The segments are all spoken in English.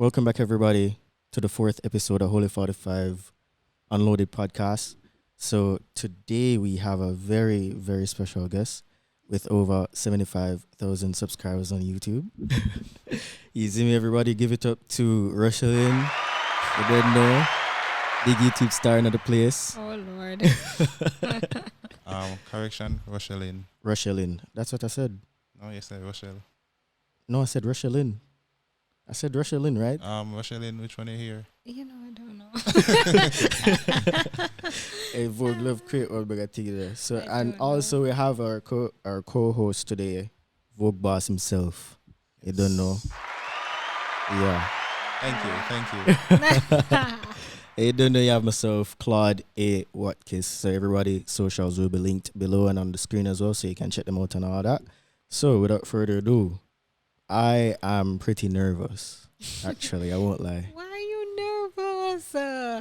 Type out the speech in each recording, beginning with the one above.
Welcome back, everybody, to the fourth episode of Holy45 Unloaded Podcast. So today we have a very, very special guest with over 75,000 subscribers on YouTube. Easy me, everybody. Give it up to Rochielin. You don't know. Big YouTube star in the place. Oh, Lord. Correction, Rochielin. Rochielin. That's what I said. No, you said Rochelle. No, I said Rochielin. I said Rochielin, right? Rochielin, which one you hear? You know, I don't know. Hey, Vogue love create all bigger thing there. So I and don't also we have our co-host today, Vogue Boss himself. You don't know. Yeah. Thank you. You don't know you have myself, Claude A. Watkins. So everybody socials will be linked below and on the screen as well, so you can check them out and all that. So without further ado, I am pretty nervous. Actually, I won't lie. Why are you nervous?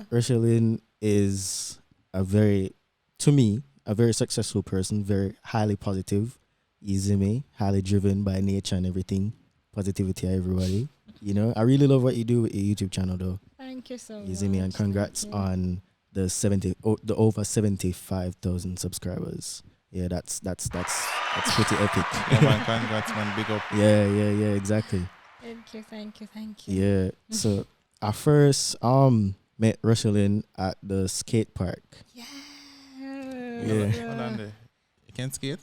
Rochielin is a very successful person, very highly positive, easy me, highly driven by nature and everything. Positivity, everybody. You know, I really love what you do with your YouTube channel, though. Thank you so much. Easy me, and congrats Thank you. on the over 75,000 subscribers. Yeah, that's pretty epic. Yeah, man, congrats, man. Big up. Yeah, exactly. Thank you. Yeah. So I first met Rochielin at the skate park. Yeah. Hold on there. You can skate?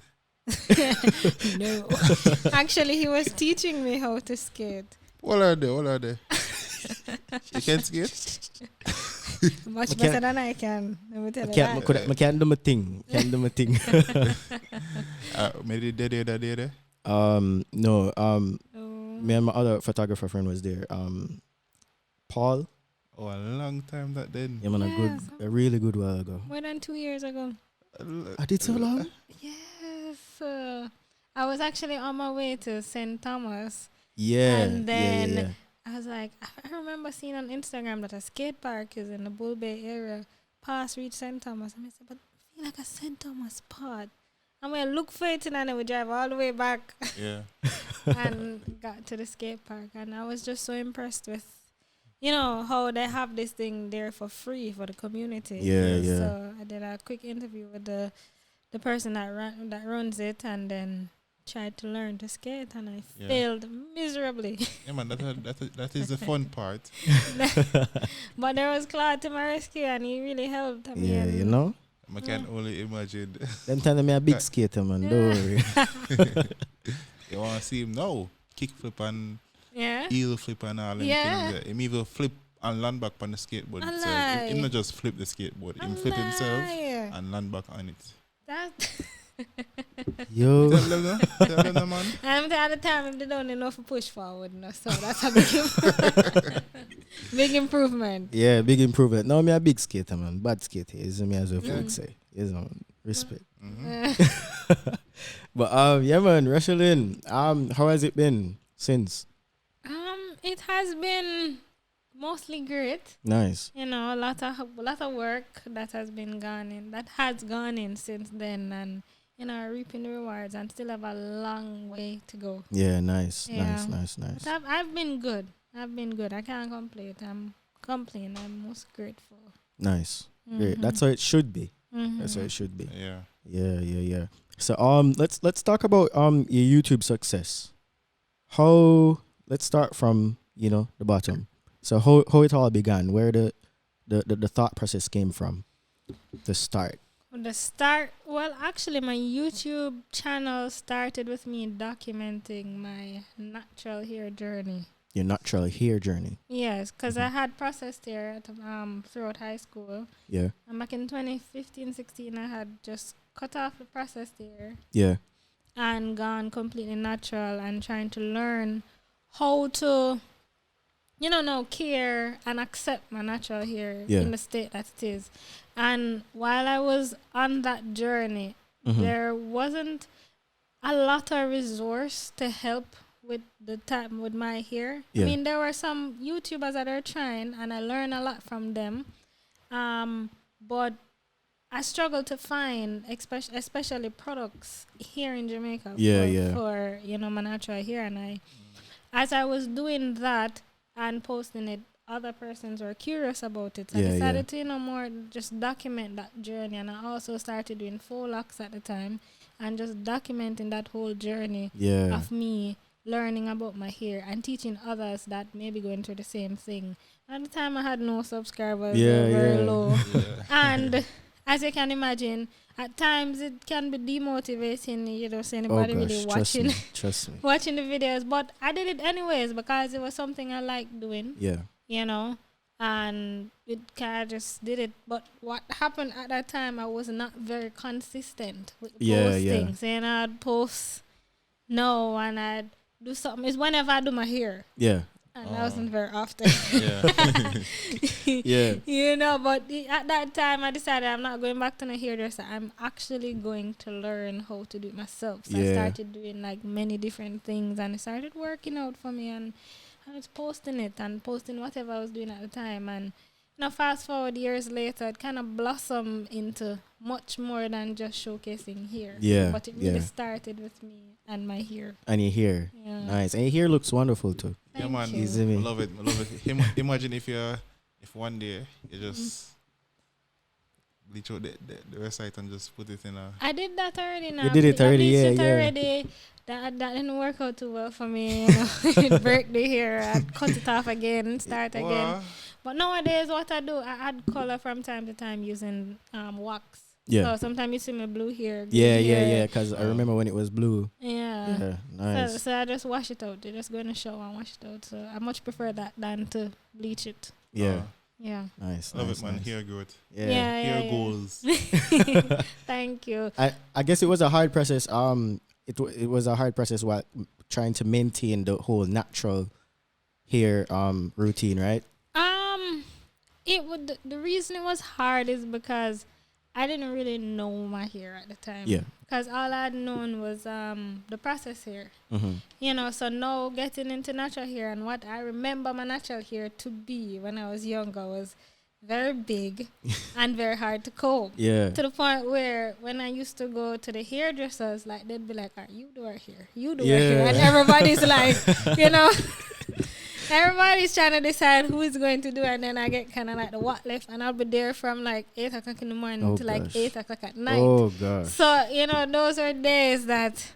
No. Actually, he was teaching me how to skate. What are they? You can skate? Much better than I can. Let me tell you that. I can't do my thing. Maybe they there. No. Oh. Me and my other photographer friend was there. Paul. Oh, a long time that then. Yeah, man, Yes. a really good while ago. More than 2 years ago. I did so long. Yes. I was actually on my way to St. Thomas. Yeah. And then yeah. I was like, I remember seeing on Instagram that a skate park is in the Bull Bay area, past reach St. Thomas. And I said, but I feel like a St. Thomas part. And we look for it and then we drive all the way back Yeah. and got to the skate park. And I was just so impressed with, how they have this thing there for free for the community. Yeah. So I did a quick interview with the person that runs it and then tried to learn to skate and I failed miserably. Yeah, man, that is the fun part. But there was Claude to my rescue and he really helped. I Yeah, mean, you know. I can only imagine. Them telling me a big skater, man. Don't worry. You want to see him now? Kick flip and Yeah. heel flip and all them Yeah. things. Him even flip and land back on the skateboard A itself. lie. Him not just flip the skateboard. Him flip himself and land back on it. That Yo. Tell them, man. I'm at the time if they don't know to push forward, so that's a big big improvement. Yeah, big improvement. No, me a big skater, man. Bad skater. Is me as well would say. You know, respect. But yeah, man, Rochielin. How has it been since? It has been mostly great. Nice. A lot of work that has gone in since then, and reaping the rewards, and still have a long way to go. Yeah, nice. Yeah. Nice. But I've been good. I can't complain. I'm most grateful. Nice. Great. That's how it should be. Mm-hmm. That's how it should be. Yeah. Yeah. So let's talk about your YouTube success. Let's start from, the bottom. So how it all began, where the thought process came from, the start. Well, actually, my YouTube channel started with me documenting my natural hair journey. Your natural hair journey. Yes, because I had processed hair throughout high school. Yeah. And back in 2015-16, I had just cut off the processed hair Yeah. and gone completely natural and trying to learn how to, now care and accept my natural hair in the state that it is. And while I was on that journey, there wasn't a lot of resource to help with with my hair. Yeah. I mean, there were some YouTubers that are trying, and I learned a lot from them. But I struggle to find, especially products here in Jamaica for my natural hair. And as I was doing that, and posting it, other persons were curious about it. So I decided to, more just document that journey. And I also started doing locks at the time and just documenting that whole journey of me learning about my hair and teaching others that may be going through the same thing. At the time, I had no subscribers, very low. And as you can imagine, at times it can be demotivating, so anybody really watching trust me. watching the videos. But I did it anyways because it was something I liked doing. Yeah. And it kind of just did it. But what happened at that time, I was not very consistent with posting. So, I'd post and I'd do something. It's whenever I do my hair. Yeah. And that wasn't very often. But at that time, I decided I'm not going back to the hairdresser. I'm actually going to learn how to do it myself. So I started doing like many different things, and it started working out for me. And I was posting it and posting whatever I was doing at the time. And fast forward years later, it kind of blossomed into much more than just showcasing hair. Yeah. But it really started with me and my hair. And your hair. Yeah. Nice. And your hair looks wonderful too. Yeah, man. I love it. Imagine if one day you just bleach out the website and just put it in a... I did that already now. You did it already, already. That didn't work out too well for me. It break the hair. I'd cut it off again and start again. But nowadays, what I do, I add color from time to time using wax. Yeah. So sometimes you see my blue hair. Yeah. Because I remember when it was blue. Yeah. Nice. So I just wash it out. I just go in the shower and wash it out. So I much prefer that than to bleach it. Yeah. Yeah. Nice. Love it, man. Hair growth. Yeah. Hair goals. Thank you. I guess it was a hard process. It was a hard process while trying to maintain the whole natural hair routine, right? The reason it was hard is because I didn't really know my hair at the time. Yeah. Because all I'd known was the process hair. Mm-hmm. So now getting into natural hair, and what I remember my natural hair to be when I was younger was very big and very hard to comb. Yeah. To the point where when I used to go to the hairdressers, like they'd be like, you do our hair, you do our hair. And everybody's like, everybody's trying to decide who is going to do it, and then I get kind of like the what left, and I'll be there from like 8 o'clock in the morning to like 8 o'clock at night. Oh, gosh. So, those are days that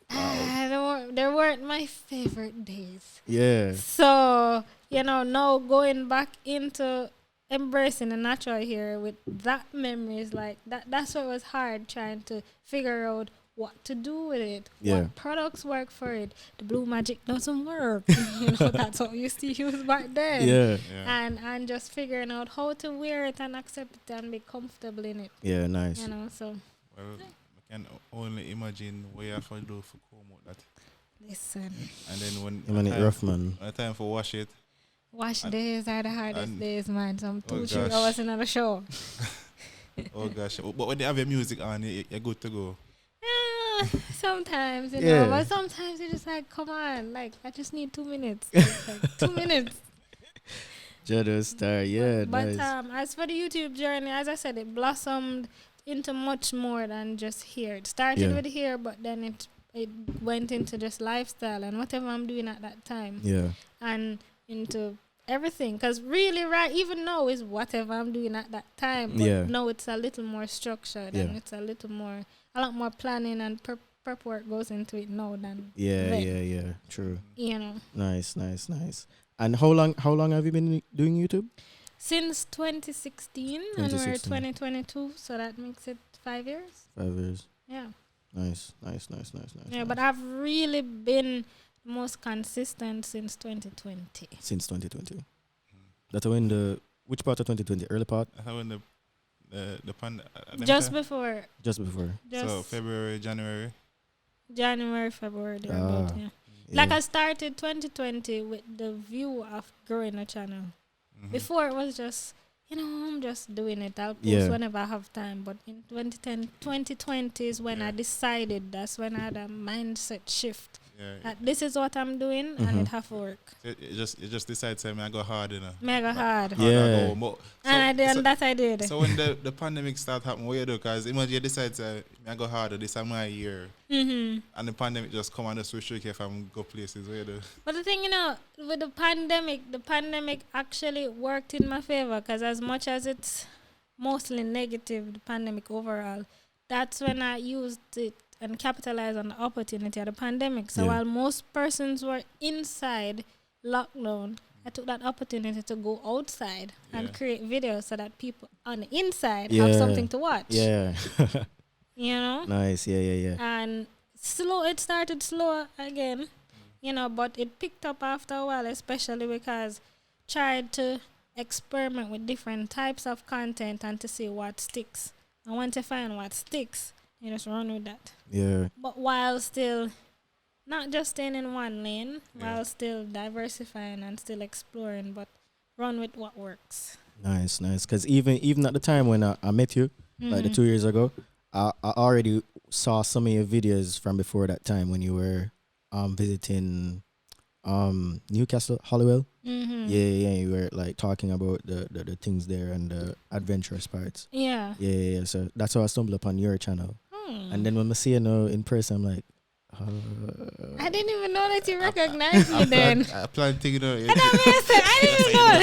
they weren't my favorite days. Yeah. So, now going back into embracing the natural hair with that memories, like that's what was hard, trying to figure out what to do with it, what products work for it. The blue magic doesn't work. That's what we used to use back then. Yeah. And just figuring out how to wear it and accept it and be comfortable in it. Yeah, nice. So. Well, I can only imagine what you have to do for comb out that. Listen. And then when it's rough, man. When time for wash it. Wash days are the hardest days, man. Some 2-3 hours in a show. Oh gosh! But when they have your music on, you're good to go. Sometimes, but sometimes you're just like, come on, like I just need 2 minutes. Like 2 minutes. Jado Star, yeah. But nice. As for the YouTube journey, as I said, it blossomed into much more than just hair. It started with hair, but then it went into just lifestyle and whatever I'm doing at that time. Yeah. And into everything, because really even now is whatever I'm doing at that time, but now it's a little more structured and it's a lot more planning and prep work goes into it now than then. True. Nice. And how long have you been doing YouTube? Since 2016, and we're 2022, so that makes it 5 years. 5 years. Yeah. Nice. Yeah, but I've really been most consistent since 2020. Since 2020. That's when which part of 2020? Early part? When the pandemic. Just before. So February, January. February. Like I started 2020 with the view of growing a channel. Mm-hmm. Before it was just, I'm just doing it. I'll post whenever I have time. But in 2020 is when I decided. That's when I had a mindset shift. that this is what I'm doing and it have to work. It just decides to I go hard, you know. Mega hard. Yeah. And I did. So when the pandemic started happening, what you do? Because imagine you decide to I go harder, this is my year. And the pandemic just come and just restrict if I'm go places, what you do? But the thing, with the pandemic actually worked in my favor, because as much as it's mostly negative, the pandemic overall, that's when I used it and capitalized on the opportunity of the pandemic. So while most persons were inside lockdown, I took that opportunity to go outside and create videos so that people on the inside have something to watch. Yeah. Nice. Yeah. And it started slow again, but it picked up after a while, especially because tried to experiment with different types of content and to see what sticks. I want to find what sticks. You just run with that. Yeah. But while still not just staying in one lane, while still diversifying and still exploring, but run with what works. Nice. Because even at the time when I met you, like the 2 years ago, I already saw some of your videos from before that time when you were visiting Newcastle, Hollywell. Yeah, you were like talking about the things there and the adventurous parts. Yeah. So that's how I stumbled upon your channel. And then when I see you now in person, I'm like, I didn't even know that you recognized me then. I plan to, I didn't even know.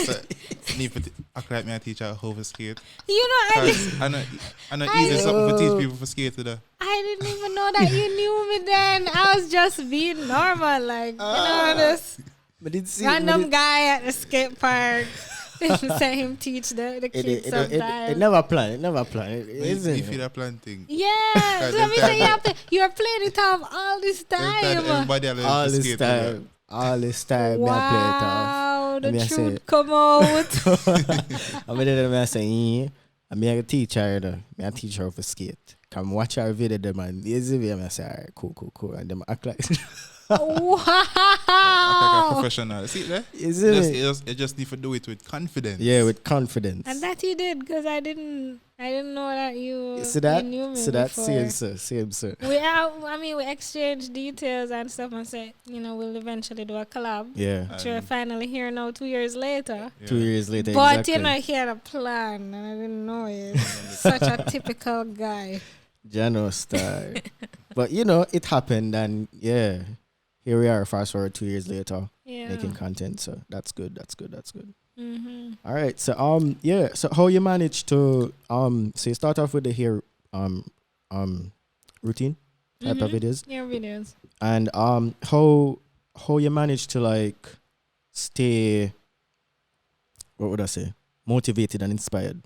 Need to act like me a teacher how to skate. I know easy something to teach people for skate today. I didn't even know that you knew me then. I was just being normal, like this random guy at the skate park. Say him teach the kids sometimes. It never planned. You feel that plan thing. Yeah. So me say you're playing it off all this time. Everybody all this time. Wow, the truth come out. I mean, I say, I'm a teacher. I teach her for skate. Come watch our video, them and I say, all right, cool. And them act like. Wow. Like a professional. See there? It just need to do it with confidence. Yeah, with confidence. And that he did, because I didn't know that you knew me before. Same sir. We exchanged details and stuff and said, we'll eventually do a collab. Yeah. Which we're finally here now 2 years later. Yeah. 2 years later, but exactly. He had a plan and I didn't know it. Such a typical guy. Jano style. But it happened and here we are, fast forward 2 years later, making content. So that's good. All right. So So how you manage to so you start off with the hair routine type of videos. Hair videos. And how you manage to like stay, what would I say, motivated and inspired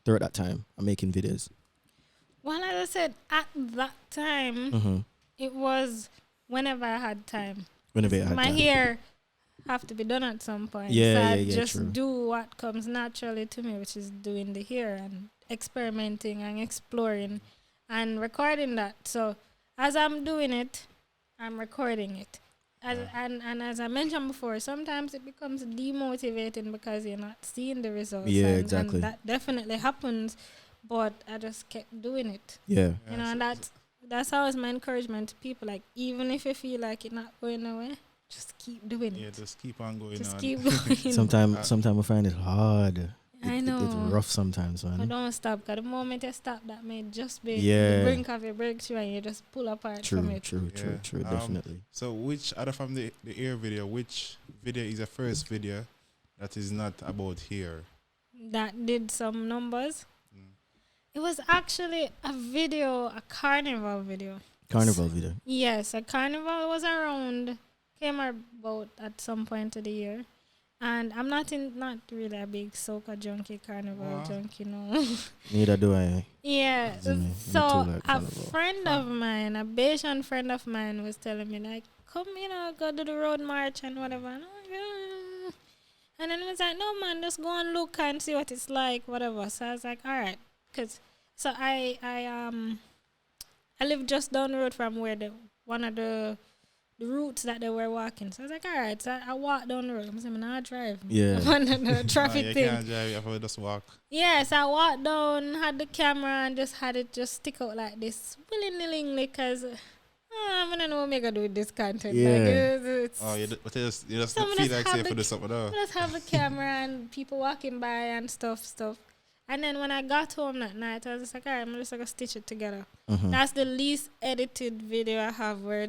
throughout that time of making videos? Well, as I said, at that time, it was whenever I had time. My hair have to be done at some point. Just do what comes naturally to me, which is doing the hair and experimenting and exploring and recording that. So as I'm doing it, I'm recording it. And as I mentioned before, sometimes it becomes demotivating because you're not seeing the results. Yeah, exactly. And that definitely happens, but I just kept doing it. Yeah. And that's always my encouragement to people. Like, even if you feel like it's not going away, just keep doing it. Yeah, just keep on going. Keep going. Sometimes I find it hard. I know. It's rough sometimes, man. But don't stop, because the moment you stop, that may just be the brink of your breakthrough and you just pull apart from it. True, definitely. So which, other from the hair video, which video is the first video that is not about hair? That did some numbers? It was actually a carnival video. Carnival video? Yes, a carnival was came about at some point of the year. And I'm not really a big soca junkie, carnival junkie, no. Neither do I. Yeah. So a friend of mine, a Bayesian friend of mine was telling me, like, come, go to the road march and whatever. And then he was like, no, man, just go and look and see what it's like, whatever. So I was like, all right. So I live just down the road from where one of the routes that they were walking. So I was like, all right. So I walked down the road. I'm saying, I drive. Yeah. I'm on the traffic thing. You can't drive, you have to just walk. Yeah, so I walked down, had the camera, and just had it just stick out like this willy-nilly, because I don't know what I'm do with this content. Yeah. Like, you just feel like safe to do something. Let's have a camera and people walking by and stuff. And then when I got home that night, I was just like, all right, I'm just going to stitch it together. That's the least edited video I have where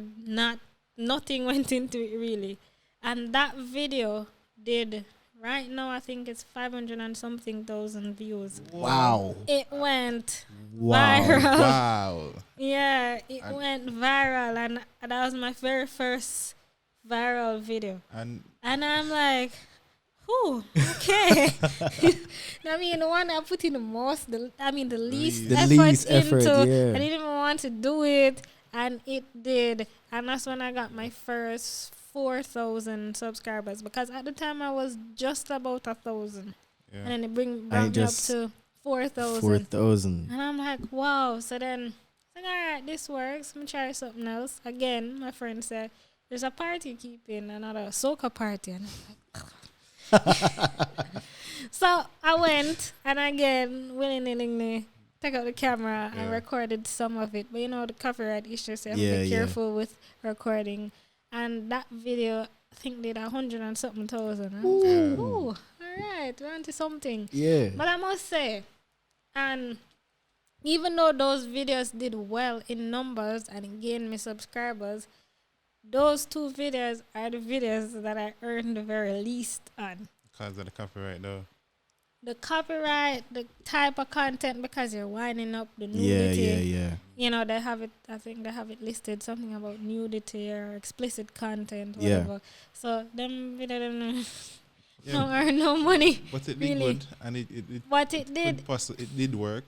nothing went into it really. And that video did, right now, I think it's 500 and something thousand views. Wow. It went viral. Wow. Yeah, it went viral. And that was my very first viral video. And I'm like, whew, okay. I mean, the one I put in the most, the least effort into. Yeah. I didn't even want to do it, and it did. And that's when I got my first 4,000 subscribers, because at the time I was just about 1,000. Yeah. And then it brought me up to 4,000. 4,000. And I'm like, wow. So then, like, all right, this works. I'm going to try something else. Again, my friend said, there's a party keeping, another soca party. And I'm like, so I went, and again, willingly took out the camera and recorded some of it. But you know, the copyright issues, so you have to be careful with recording. And that video, I think, did 100 and something thousand. Ooh, all right, we're onto something. Yeah. But I must say, and even though those videos did well in numbers and gained me subscribers, those two videos are the videos that I earned the very least on. Because of the copyright, though. The copyright, the type of content, because you're winding up the nudity. Yeah. You know, they have it, I think they have it listed, something about nudity or explicit content, whatever. Yeah. So, them videos don't earn no money. But it did good, and it did work.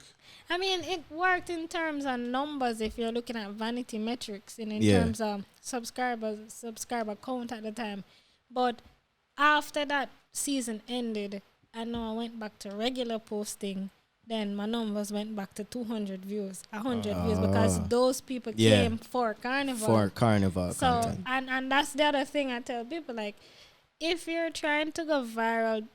I mean, it worked in terms of numbers if you're looking at vanity metrics and in terms of subscriber count at the time. But after that season ended, I know I went back to regular posting, then my numbers went back to 200 views, 100 views, because those people came for Carnival. For Carnival content. And that's the other thing I tell people, like, if you're trying to go viral,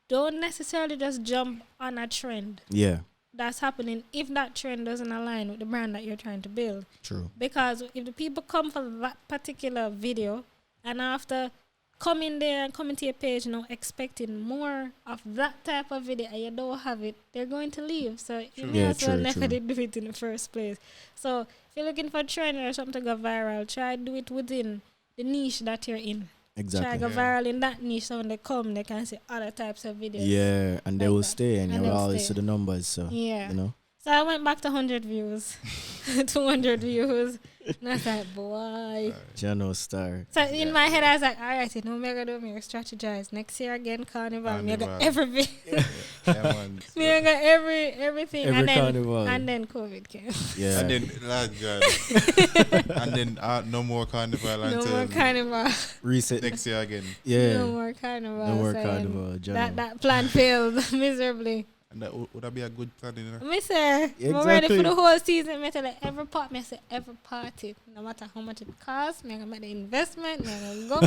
don't necessarily just jump on a trend. Yeah. That's happening if that trend doesn't align with the brand that you're trying to build. True. Because if the people come for that particular video and after coming there and coming to your page expecting more of that type of video and you don't have it, they're going to leave. So you may as well never did do it in the first place. So if you're looking for a trend or something to go viral, try to do it within the niche that you're in. Exactly. Try to go viral in that niche, so when they come, they can see other types of videos. Yeah, and they will stay, and you'll always see the numbers. So, you know. So I went back to 100 views, 200 views. And I was like, boy. General star. So in my head, I was like, all right, you know, I'm going to strategize. Next year again, Carnival. I'm going to get everything. I'm going to get everything. And then COVID came. Yeah. And then, and then no more Carnival until... No more Carnival. Reset. Next year again. Yeah. No more Carnival. No more Carnival. That plan failed miserably. And would that be a good plan, you know? Me say, exactly. I'm ready for the whole season. Me tell like every party, no matter how much it costs, me gonna make the investment, me gonna go.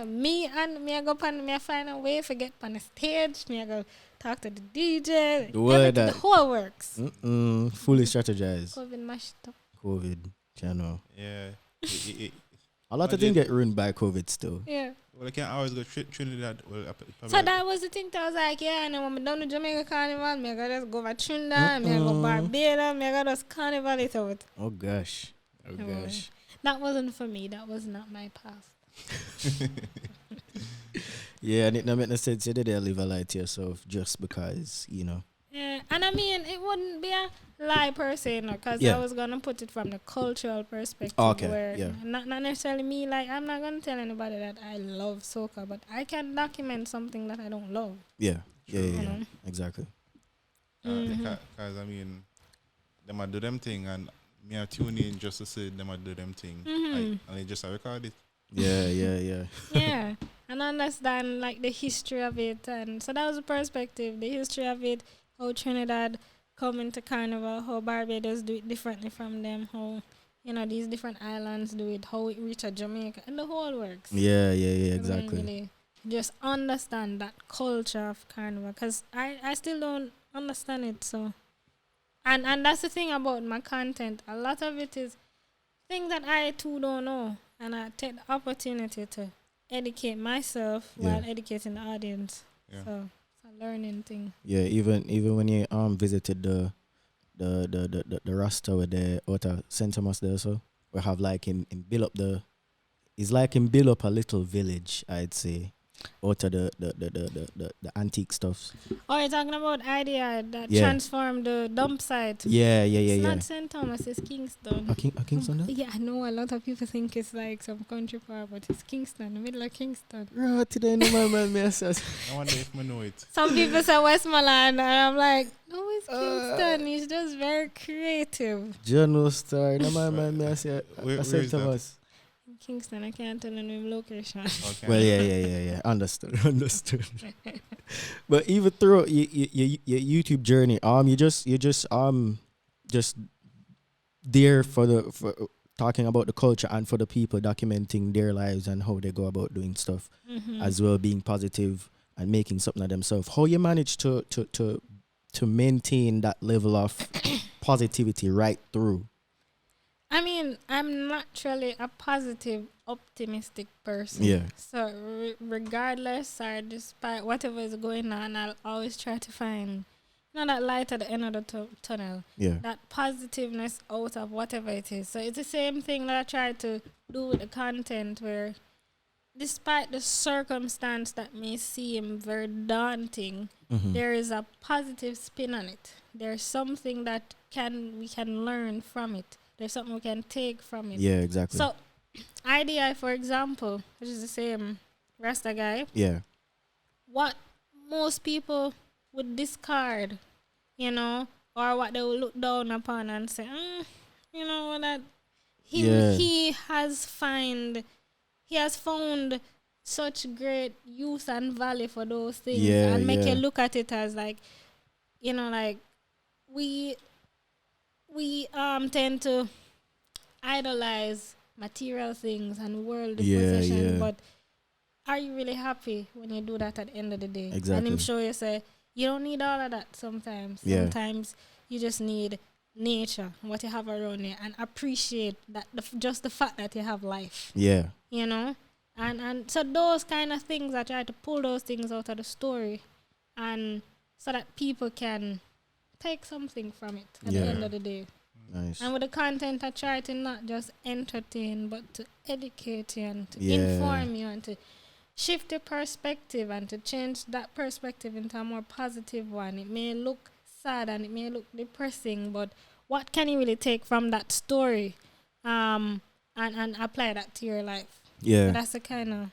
me I go pan, me find a way to get on the stage, me I go talk to the DJ. The whole works. Fully strategized. COVID mashed up. COVID, channel. Yeah. A lot of things get ruined by COVID still. Yeah. Well, I can't always go Trinidad. So that was the thing that I was like, yeah, and then when I'm done with Jamaica Carnival, I'm going to just go to Trinidad, I'm going to go Barbados, I'm going to just Carnival it out. Oh, gosh. Gosh. That wasn't for me. That was not my path. Yeah, and it don't make no sense. You didn't live a lie to yourself just because, you know. Yeah, and I mean, it wouldn't be a lie per se, because I was going to put it from the cultural perspective. Where not necessarily me, like, I'm not going to tell anybody that I love soca, but I can document something that I don't love. Yeah, exactly. Because, I mean, they might do them thing, and me I tune in just to see them do them thing. And they just record it. Yeah. Yeah, and understand, like, the history of it. And so that was the perspective, the history of it, how Trinidad come into Carnival, how Barbados do it differently from them, how, you know, these different islands do it, how it reach Jamaica, and the whole works. Yeah, exactly. Really just understand that culture of Carnival, because I still don't understand it. So, and that's the thing about my content. A lot of it is things that I too don't know, and I take the opportunity to educate myself while educating the audience. Yeah. So it's a learning thing. Yeah, even when you visited the Rasta with the outer Saint Thomas there, so we have like him build up it's like him build up a little village, I'd say. Out of the antique stuff. Oh, you're talking about idea that transformed the dump site. It's not St. Thomas, it's Kingston. Kingston? Yeah, I know a lot of people think it's like some country part, but it's Kingston, the middle of Kingston. Right, today no man me assess. I wonder if I know it. Some people say Westmoreland, and I'm like, no, it's Kingston. It's just very creative. Journal Star, no man me assess. Where St. Thomas. Kingston, I can't tell the name location. Okay. Well, yeah. Understood. But even through your YouTube journey, you just there for talking about the culture and for the people documenting their lives and how they go about doing stuff, as well, being positive and making something of themselves. How you manage to maintain that level of positivity right through? I mean, I'm naturally a positive, optimistic person. Yeah. So regardless or despite whatever is going on, I'll always try to find, that light at the end of the tunnel. Yeah. That positiveness out of whatever it is. So it's the same thing that I try to do with the content, where despite the circumstance that may seem very daunting, there is a positive spin on it. There's something that we can learn from it. There's something we can take from it. Yeah, exactly. So, IDI, for example, which is the same Rasta guy. Yeah. What most people would discard, or what they will look down upon and say, that he has found such great use and value for those things, and make you look at it as like, we tend to idolize material things and worldly possessions, but are you really happy when you do that at the end of the day? Exactly. And I'm sure you say you don't need all of that sometimes. Sometimes you just need nature, what you have around you, and appreciate that just the fact that you have life. Yeah. And so those kind of things, I try to pull those things out of the story, and so that people can take something from it at the end of the day. Nice. And with the content, I try to not just entertain, but to educate you and to inform you and to shift your perspective and to change that perspective into a more positive one. It may look sad and it may look depressing, but what can you really take from that story and apply that to your life? Yeah. So that's the kind of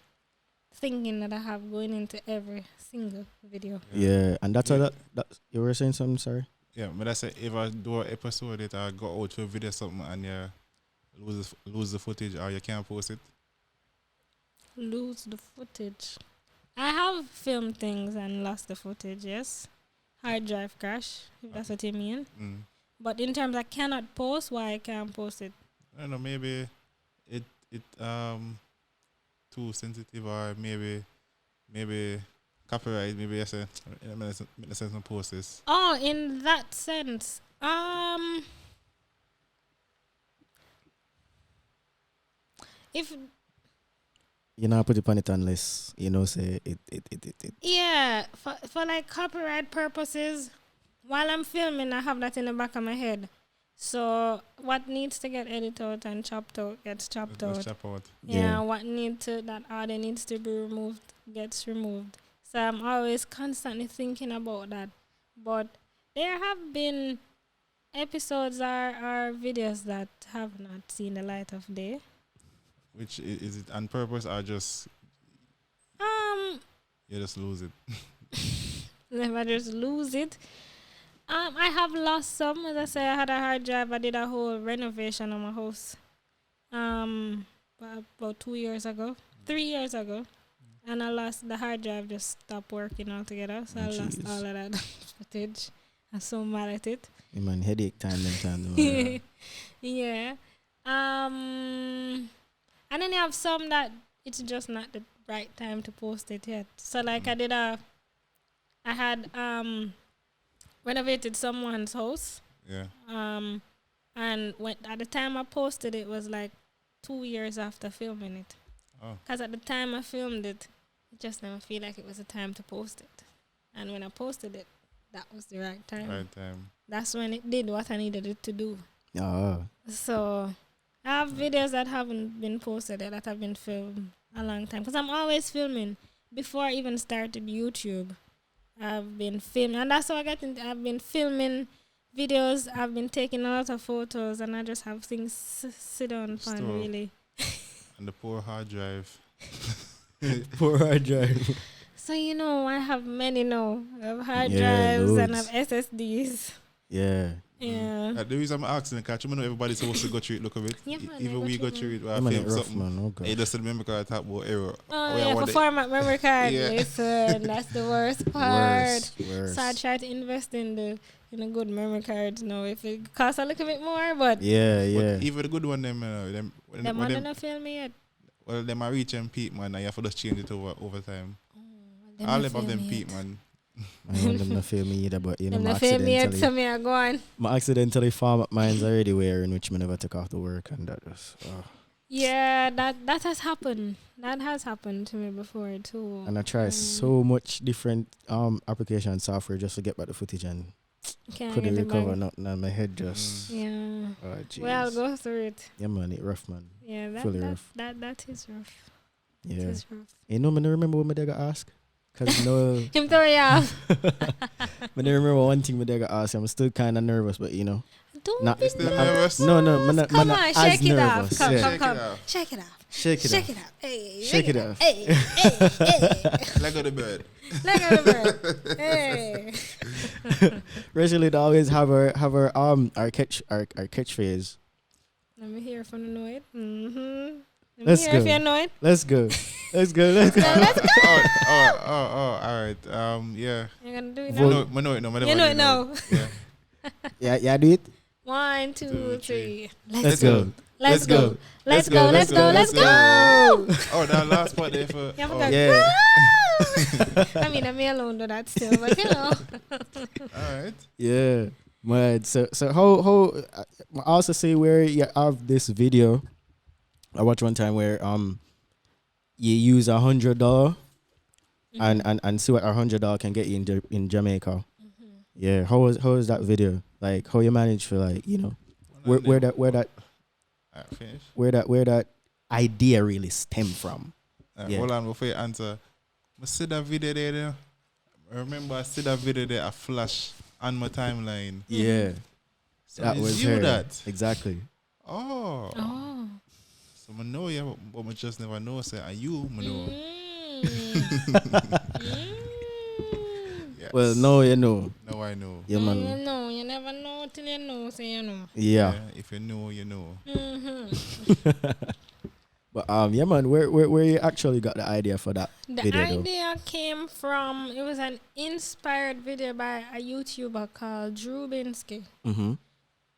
thinking that I have going into every single video. Yeah, and that's how that you were saying something, sorry? Yeah, but that's if I do an episode that I go out to a video or something and you lose the footage or you can't post it. Lose the footage. I have filmed things and lost the footage, yes. Hard drive crash, if that's what you mean. But in terms I cannot post, why I can't post it? I don't know, maybe it too sensitive, or maybe copyright, maybe I say make sense to post this. Oh, in that sense. If you know, put it on it unless say it. Yeah, for like copyright purposes, while I'm filming, I have that in the back of my head. So what needs to get edited out and chopped out gets chopped out. Chop out. Yeah, what that audio needs to be removed gets removed. So I'm always constantly thinking about that. But there have been episodes or videos that have not seen the light of day. Which is it on purpose or just you just lose it? Never just lose it. I have lost some. As I say, I had a hard drive. I did a whole renovation on my house. About 3 years ago, and I lost the hard drive. Just stopped working altogether. So I lost all of that footage. I'm so mad at it. Yeah, man, headache time. Yeah. And then you have some that it's just not the right time to post it yet. So like I had renovated someone's house. Yeah. And at the time I posted it was like 2 years after filming it. Because at the time I filmed it, I just never feel like it was the time to post it. And when I posted it, that was the right time. Right time. That's when it did what I needed it to do. Oh. So I have videos that haven't been posted that have been filmed a long time. Because I'm always filming. Before I even started YouTube, I've been filming. And that's how I got into I've been filming videos. I've been taking a lot of photos. And I just have things sit on fun, really. And the poor hard drive. Poor hard drive. So, I have many now. I have hard drives loads. and I have SSDs. Yeah. Yeah. The reason I'm asking, catch you know everybody's supposed to go through it, look of it. Yeah, man, Even we go through it, I Man, feel rough, something. man. Oh, God. It doesn't remember card type about error. Oh, yeah, for format memory card. Yeah. Listen, that's the worst part. Worst. So I try to invest in a good memory card. If it costs a little bit more, but Yeah. But even the good one, them don't feel me yet. well, them are reach and peak, man, and you have to just change it over time. Them All not of feel them me peak, yet. man. I want them to feel me either, but Them my not feel me yet, so accidentally, me I go on. my accidentally format mine's already wearing, which me never took off to work, and that was. Yeah, that has happened. That has happened to me before too. And I try so much different application software just to get back the footage and Can't couldn't get it recover back. nothing, and my head just. Yeah. Oh, jeez. Well, go through it. Yeah, man, it rough, man. Yeah, Fully rough. that is rough. Yeah. It is rough. You know, me remember what my dad got asked. Cause Him throw you off. I remember one thing my dad got asked. I'm still kind of nervous, but Don't Not- be Still nervous. nervous? no, Come on, as shake it off. nervous. Come, Yeah. come. Shake it off. Shake it off. Shake it Shake off. it off. Hey, Shake it off. Hey, hey. Let go the bird. Look at the bird. Hey. Rochielin always have our catchphrase. Let me hear if you know it. Mm-hmm. Let Let's me hear go. if you know it. Let's go. Let's go. Let's go. Let's go. Oh, all right. Yeah. You're gonna do it Vote. now. I know it. No, You know it now. Yeah. Yeah, do it. 1, 2, 2, 3. Let's go. Let's go. Let's Let's go. go. Let's go. Let's go. Oh, that last part there for. Yeah, Oh, Yeah. I mean, I'm alone do that still, but all right. Yeah. Man, so how I also see where you have this video. I watched one time where you use $100 and see what $100 can get you in Jamaica. Yeah, how is that video? Like how you manage for where that Finish. where that idea really stem from? Yeah. Hold on before you answer. I see that video there. I remember I see that video there a flash on my timeline. Yeah, So that it's was you her. that. Exactly. Oh. Oh. So I know you, but I just never know. Say, are you? I know. Yes. Well, no, you know. Now I know. Yeah, You man. know, you never know till you know, so you know. Yeah. If you know, you know. But yeah, man. Where you actually got the idea for that The video? idea came from, it was an inspired video by a YouTuber called Drew Binsky. Mm-hmm.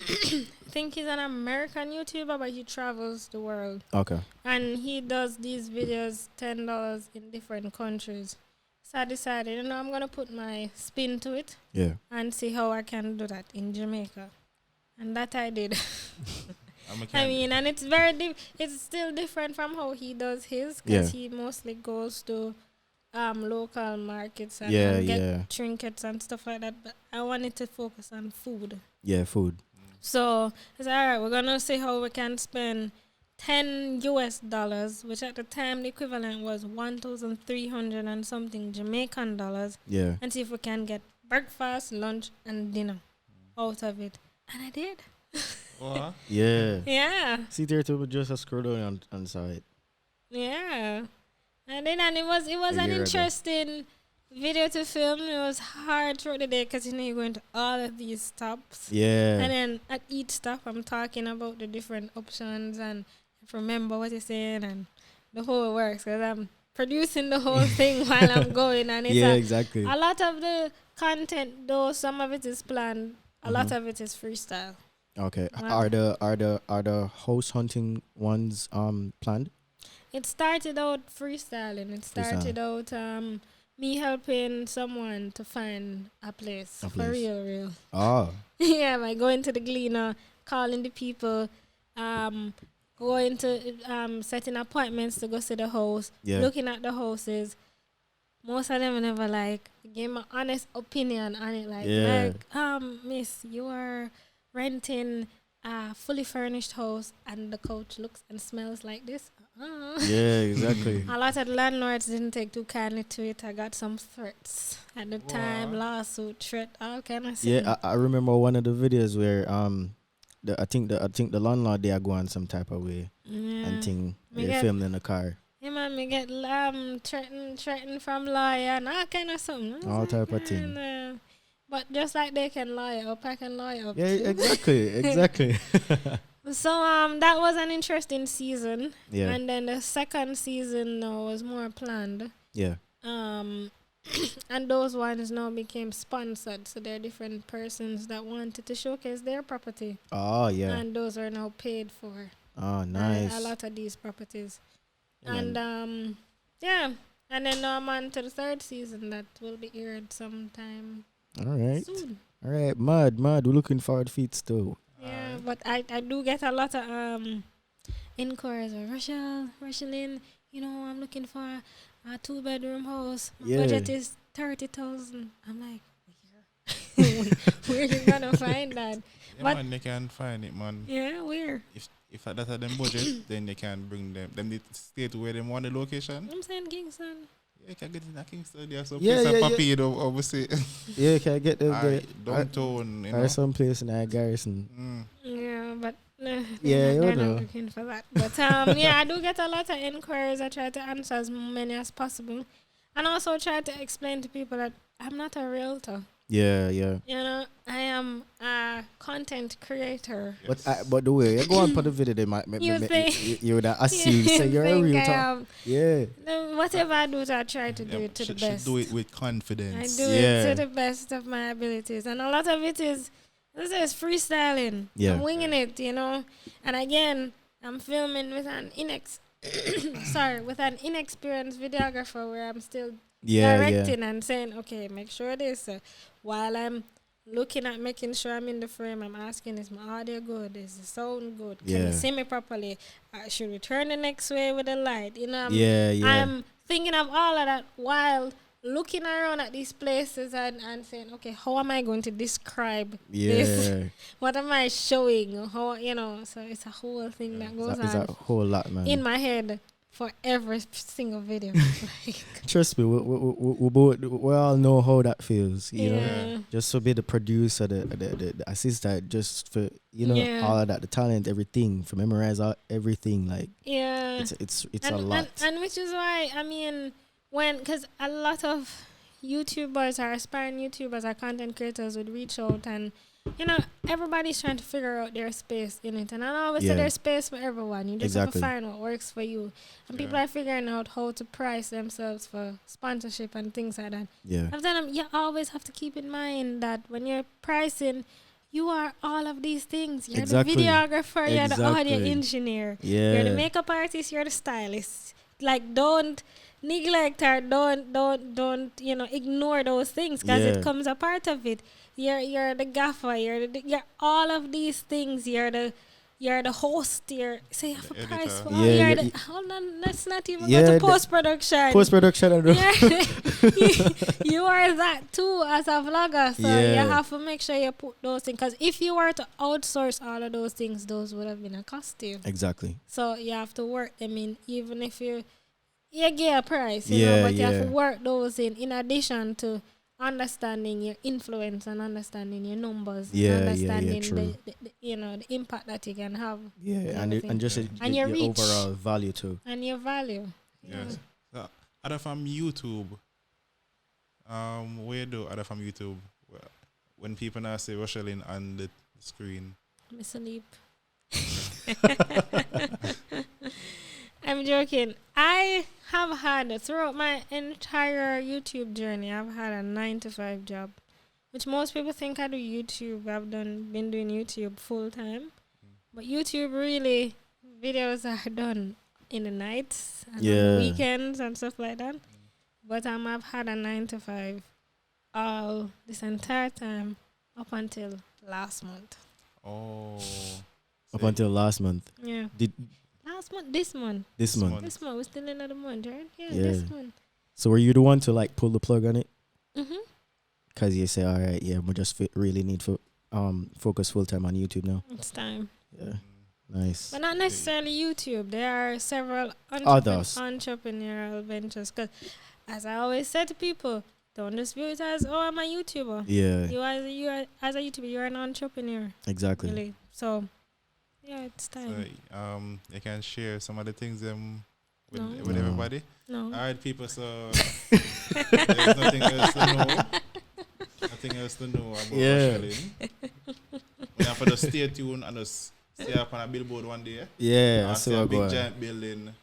I think he's an American YouTuber, but he travels the world. Okay. And he does these videos $10 in different countries. So I decided, I'm going to put my spin to it Yeah. and see how I can do that in Jamaica. And that I did. I'm and it's it's still different from how he does his, because he mostly goes to local markets and, get trinkets and stuff like that. But I wanted to focus on food. Yeah, food. So I said, all right, we're gonna see how we can spend $10, which at the time the equivalent was 1,300 and something Jamaican dollars, Yeah. and see if we can get breakfast, lunch, and dinner out of it. And I did. What? Yeah. Yeah. See there too, just a scroll down on the side. Yeah. And then it was A an year ago. interesting video to film. It was hard throughout the day because you're going to all of these stops. Yeah. And then at each stop I'm talking about the different options and remember what you're saying and the whole works, because I'm producing the whole thing while I'm going, and it's exactly. a lot of the content, though some of it is planned, a lot of it is freestyle. Okay. Wow. Are the house hunting ones planned? It started out freestyling. It started out me helping someone to find a place. For real. Oh. Yeah, by going to the Gleaner, calling the people, going to setting appointments to go see the house, looking at the houses. Most of them never like give my honest opinion on it. Miss, you are renting a fully furnished house and the couch looks and smells like this. Yeah, exactly. A lot of landlords didn't take too kindly to it. I got some threats at the time, lawsuit, threat, all kind of stuff. Yeah, I remember one of the videos where I think the landlord they are going some type of way and thing they filmed in the car. Yeah, man, me get threatened from lawyer and all kind of something. All type of thing. But just like they can lawyer up, I can lawyer up. Yeah, exactly. So that was an interesting season. Yeah. And then the second season was more planned. Yeah. And those ones now became sponsored. So there are different persons that wanted to showcase their property. Oh yeah. And those are now paid for. Oh nice. A lot of these properties. Yeah, and and then now I'm on to the third season that will be aired sometime soon. All right, mad. We're looking forward to it still. Yeah, but I do get a lot of inquiries. Rochielin, I'm looking for a 2-bedroom house. My budget is 30,000. I'm like, where you gonna find that? Yeah, but man, they can find it, man. Yeah, where? If that's at them budget, then they can bring them. Then they stay to where they want the location. I'm saying Kingston. Yeah, you can get in Kingston. There's some place at Papi, obviously. Yeah, can I get them downtown? Or some place in Garrison. Yeah, but they're not looking for that. But I do get a lot of inquiries. I try to answer as many as possible, and also try to explain to people that I'm not a realtor. Yeah. I am a content creator. Yes. But the way you go on put the video, they might you would assume say you're a realtor. Yeah. Whatever I do, I try to do it to the best. Do it with confidence. I do it to the best of my abilities, and a lot of it is freestyling. Yeah. I'm winging it, And again, I'm filming with an inexperienced videographer where I'm still directing and saying, okay, make sure this. While I'm looking at making sure I'm in the frame, I'm asking, is my audio good? Is the sound good? Can you see me properly? Should we turn the next way with the light? I'm thinking of all of that while looking around at these places and saying, okay, how am I going to describe this? What am I showing? How, so it's a whole thing that goes on. It's a whole lot, man. In my head. For every single video. Trust me, we all know how that feels, you know. Just to be the producer, the assistant, just for all of that, the talent, everything, for memorize everything, like it's a lot. And which is why because a lot of YouTubers or aspiring YouTubers or content creators would reach out and everybody's trying to figure out their space in it. And I always say there's space for everyone. You just have to find what works for you. And people are figuring out how to price themselves for sponsorship and things like that. Yeah. I've told them, you always have to keep in mind that when you're pricing, you are all of these things. You're the videographer, you're the audio engineer. Yeah. You're the makeup artist, you're the stylist. Like, don't neglect or don't ignore those things because it comes a part of it. You're the gaffer. You're all of these things. You're the host. You have a price for. Hold on, let's not even go to post production. You are that too as a vlogger. So you have to make sure you put those things. Because if you were to outsource all of those things, those would have been a cost to you. Exactly. So you have to work them in, even if you get a price, but you have to work those in addition to understanding your influence and understanding your numbers, understanding the impact that you can have. Yeah, and just your reach, overall value too. And your value. Yes. So, other from YouTube, where do other from YouTube, when people now say Rochielin on the screen? I'm asleep. I'm joking. I have had, throughout my entire YouTube journey, I've had a 9-to-5 job, which most people think I do YouTube. I've been doing YouTube full time. But YouTube, really, videos are done in the nights and on the weekends and stuff like that. But I've had a 9-to-5 all this entire time up until last month. Oh. Up until last month. Yeah. Did Last month, this month. this month? This month, we're still in another month, right? Yeah, Yeah. this month. So were you the one to like pull the plug on it? Mm-hmm. Cause you say, all right, yeah, we just really need to focus full time on YouTube now. It's time. Yeah, nice. But not necessarily YouTube. There are several Others. entrepreneurial ventures. Because as I always say to people, don't just view it as, oh, I'm a YouTuber. Yeah, As a YouTuber, you're an entrepreneur. exactly. Really. So, yeah, it's time. So, you can share some of the things with, No. with No. everybody. No. All right, people. So there's nothing else to know. Nothing else to know about Rochielin. We have to just stay tuned and just stay up on a billboard one day. Yeah, I And see see a what big going. giant building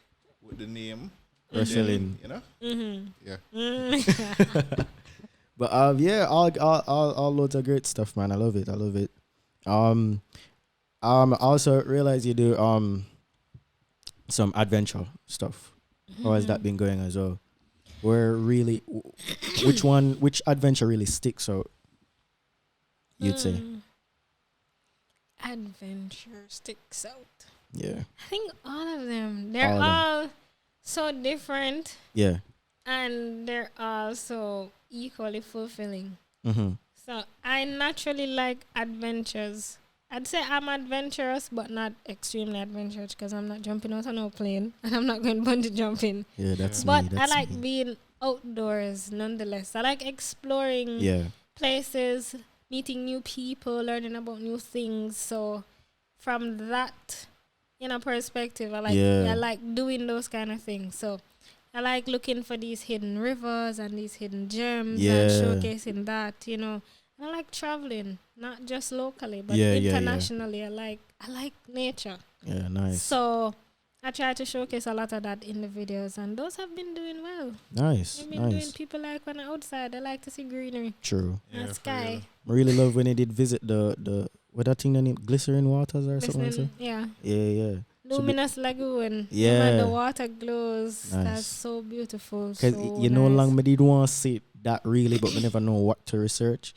with the name Rochielin. You know? Mm-hmm. Yeah. But yeah, all loads of great stuff, man. I love it. Also realize you do some adventure stuff. How has that been going as well? Which adventure really sticks out? You'd say, Adventure sticks out. yeah, I think all of them. They're All of all so different yeah, and they're all so equally fulfilling. mm-hmm. So I naturally like adventures. I'd say I'm adventurous, but not extremely adventurous because I'm not jumping out on no plane and I'm not going bungee jumping. Yeah, that's me. But I That's like me. being outdoors nonetheless. I like exploring Yeah, places, meeting new people, learning about new things. So from that, perspective, I like doing those kind of things. So I like looking for these hidden rivers and these hidden gems and showcasing that, I like traveling, not just locally, but internationally. I like nature. yeah, nice. So I try to showcase a lot of that in the videos, and those have been doing well. Nice, I've been doing nice. people like when I'm outside, they like to see greenery True. and for sky. real. I really love when they did visit the what that thing named Glycerin Waters or something like that. Yeah. Yeah. Luminous Lagoon. Yeah. And the water glows. Nice. That's so beautiful. Because So you know, nice. long me did want to see that really, but we never know what to research.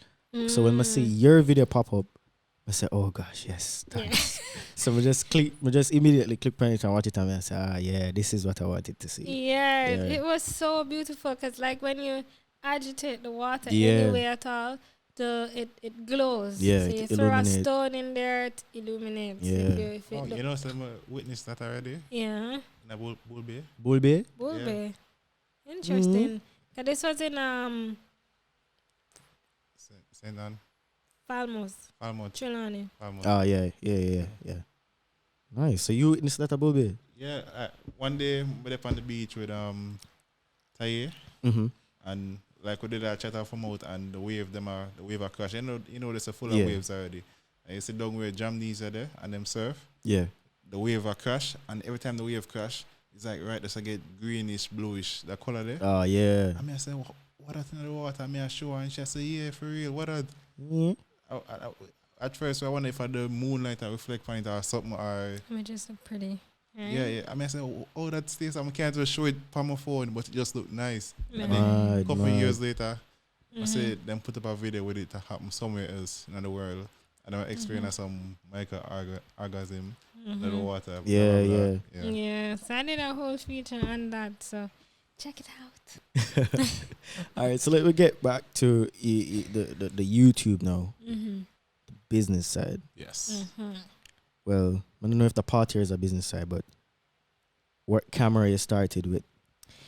So when I see Mm. your video pop up, I say, oh gosh, yes, Yeah. thanks. So we just immediately click on it and watch it and I say, yeah, this is what I wanted to see. Yeah, Yeah. it was so beautiful because like when you agitate the water Yeah. anyway at all, it glows. Yeah, so you it throw illuminates. a stone in there, it illuminates. Yeah. If Oh, it you know, some witnessed that already yeah. in a Bull Bay. Bull Bay? Will Yeah. be. Interesting. 'Cause this was in St. Ann, Falmouth, Falmouth, Trelawney. Falmouth. Oh, yeah. Nice. So you witnessed that at Bull Bay? Yeah, one day we were on the beach with Taye, Mm-hmm. and like we did a chat off from out, and the wave are crash. You know, there's a full Yeah. of waves already. And you sit down where Jamnies are there and them surf. Yeah. The wave are crash, and every time the wave crash, it's like right, there's a get greenish, bluish, the color there. Oh, yeah. I mean, I say, what that in the water? I mean, I show her, and she say, yeah, for real, what that? Yeah. At first, I wonder if the moonlight and reflect on it or something. Or It just look pretty. Right? yeah. I mean, I say, oh, that stays. I can't just show it on my phone, but it just look nice. Yeah. And then a Mad, couple of mad. years later, I Mhm. say, then put up a video with it to happen somewhere else in the world. And I experience some micro orgasm in the water. blah, Yeah, blah, blah. yeah. Yeah, so I did a whole feature on that, so check it out. All right, so let me get back to the YouTube now, Mm-hmm. the business side. Yes. Mm-hmm. Well, I don't know if the part here is a business side, but what camera you started with?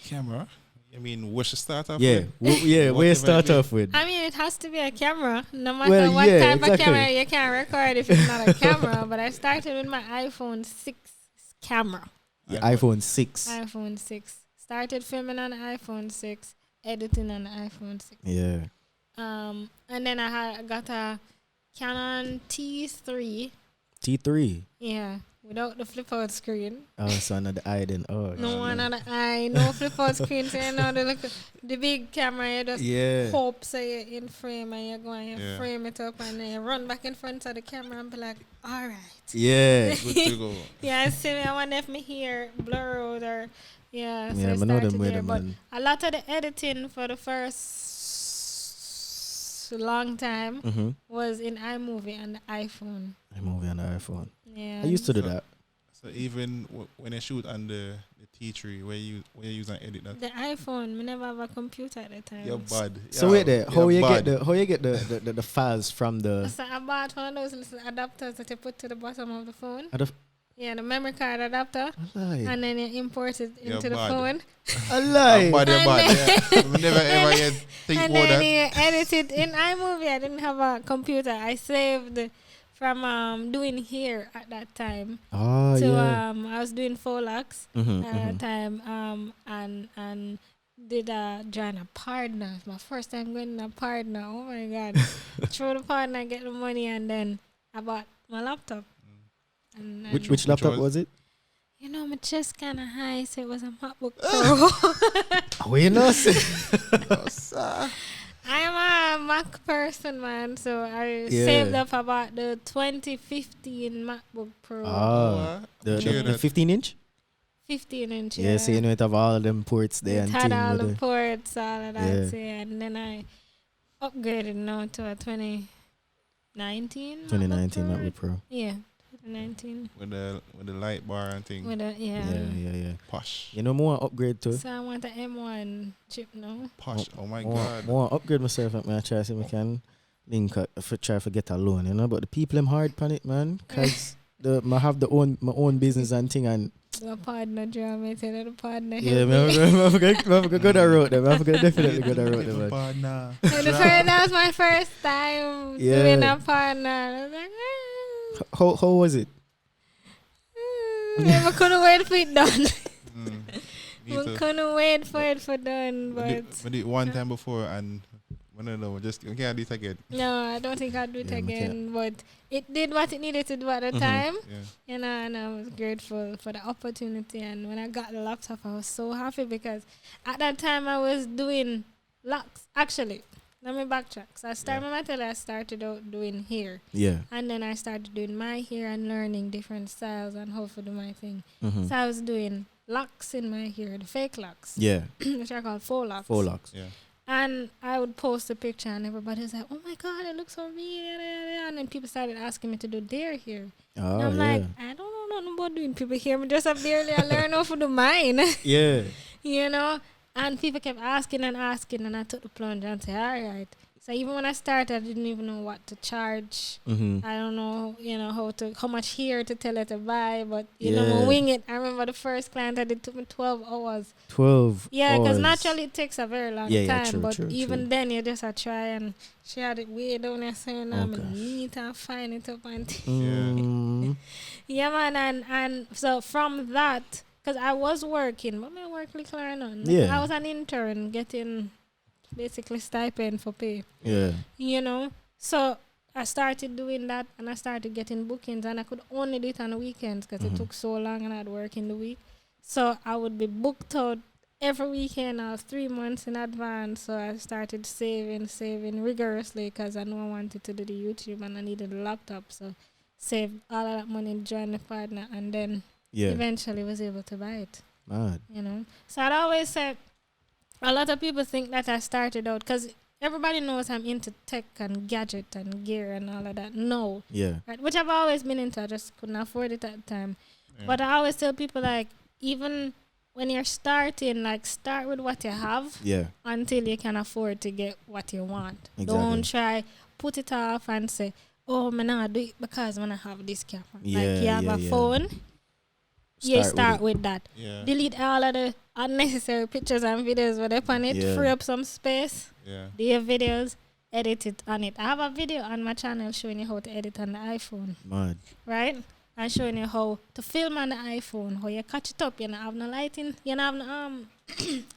Camera? I mean, what should start off Yeah, with? where you Whatever start it be. off with? I mean, it has to be a camera, no matter Well, what yeah, type exactly. of camera you can record if it's not a camera. But I started with my iPhone 6 camera. Your iPhone 6. iPhone 6. Started filming on iPhone 6, editing on iPhone 6. Yeah. And then I got a Canon T3. T3. Yeah, without the flip out screen. Oh, so another eye then. Oh, No shit. one on the eye, no flip out screen. So you know the big camera, you just Yeah. hope so you're in frame and you go and you Yeah. frame it up and then you run back in front of the camera and be like, all right. Yeah. Good to go. Yeah, see me, I wonder if me hair blur out or yeah. So Yeah, I I know started them with there, them, but man. a lot of the editing for the first a long time was in iMovie and the iPhone. iMovie and the iPhone. Yeah. I used to do that. So even when I shoot on the T3, where you use and edit that? The iPhone, we never have a computer at the time. You're bad. So wait there, how you get the files from the? So I bought one of those little adapters that you put to the bottom of the phone. Yeah, the memory card adapter. And then you import it into the phone. I lie. Bad. Yeah. We never ever yet think and about that. then you edit it in iMovie. I didn't have a computer. I saved from doing hair at that time. I was doing Folax at that time. And did join a partner. My first time going in a partner. Oh my God. Throw the partner, get the money, and then I bought my laptop. And which laptop was it? You know, my chest kind of high, so it was a MacBook Pro. You know, I'm a Mac person, man, so I saved up about the 2015 MacBook Pro. The 15-inch? 15-inch, yeah. So you know it have all them ports there. It had all the ports, all of that, and then I upgraded now to a 2019 MacBook Pro. Yeah. 19 with the light bar and thing. Yeah. Posh. You know more upgrade too. So I want an M1 chip now. Posh. Oh my God. More upgrade myself. I try to see if I can link up try to get a loan. You know, but the people them hard pan it, man. Cause I have my own business and thing and. My partner drama, the partner. Yeah, I'm gonna go that road. I'm gonna definitely go that road. Partner. That was my first time doing a partner. I was like, How was it? I couldn't wait for it done. I couldn't wait for it for done. But I did one time before and I don't know, you can't do it again. No, I don't think I'll do it again. But it did what it needed to do at the time. Yeah. You know, and I was grateful for the opportunity. And when I got the laptop, I was so happy because at that time I was doing locks. Actually, let me backtrack. So I started out doing hair. Yeah. And then I started doing my hair and learning different styles and how to do my thing. So I was doing locks in my hair, the fake locks. Yeah. Which I call faux locks. Faux locks. Yeah. And I would post a picture and everybody was like, oh my God, it looks so real. And then people started asking me to do their hair. And I'm like, I don't know nothing about doing people hair. I just have barely learned how to do mine. Yeah. You know? And people kept asking, and I took the plunge and said, all right. So even when I started, I didn't even know what to charge. I don't know, how much hair to tell her to buy, but you know, wing it. I remember the first client I did took me 12 hours. 12 Yeah, because naturally it takes a very long time. True, but true, even then, you just try, and she had it way down there saying, I'm neat and fine it up and yeah, man, and so from that, because I was working, but I work like I was an intern getting basically stipend for pay. Yeah. You know? So I started doing that and I started getting bookings and I could only do it on the weekends because it took so long and I'd work in the week. So I would be booked out every weekend. I was 3 months in advance. So I started saving rigorously because I knew I wanted to do the YouTube and I needed a laptop. So saved all of that money, joined the partner, and then eventually was able to buy it. Mad. You know? So I'd always say, a lot of people think that I started out because everybody knows I'm into tech and gadget and gear and all of that. No. Yeah. Right? Which I've always been into. I just couldn't afford it at the time. Yeah. But I always tell people, like, even when you're starting, like, start with what you have until you can afford to get what you want. Exactly. Don't try, put it off and say, oh, I'm not do it because when I have this camera. Like, you have a phone. Start with that. Yeah. Delete all of the unnecessary pictures and videos with up on it. Free up some space. Yeah. Do your videos. Edit it on it. I have a video on my channel showing you how to edit on the iPhone. Mad. Right? And showing you how to film on the iPhone. How you catch it up. You don't have no lighting. You don't have no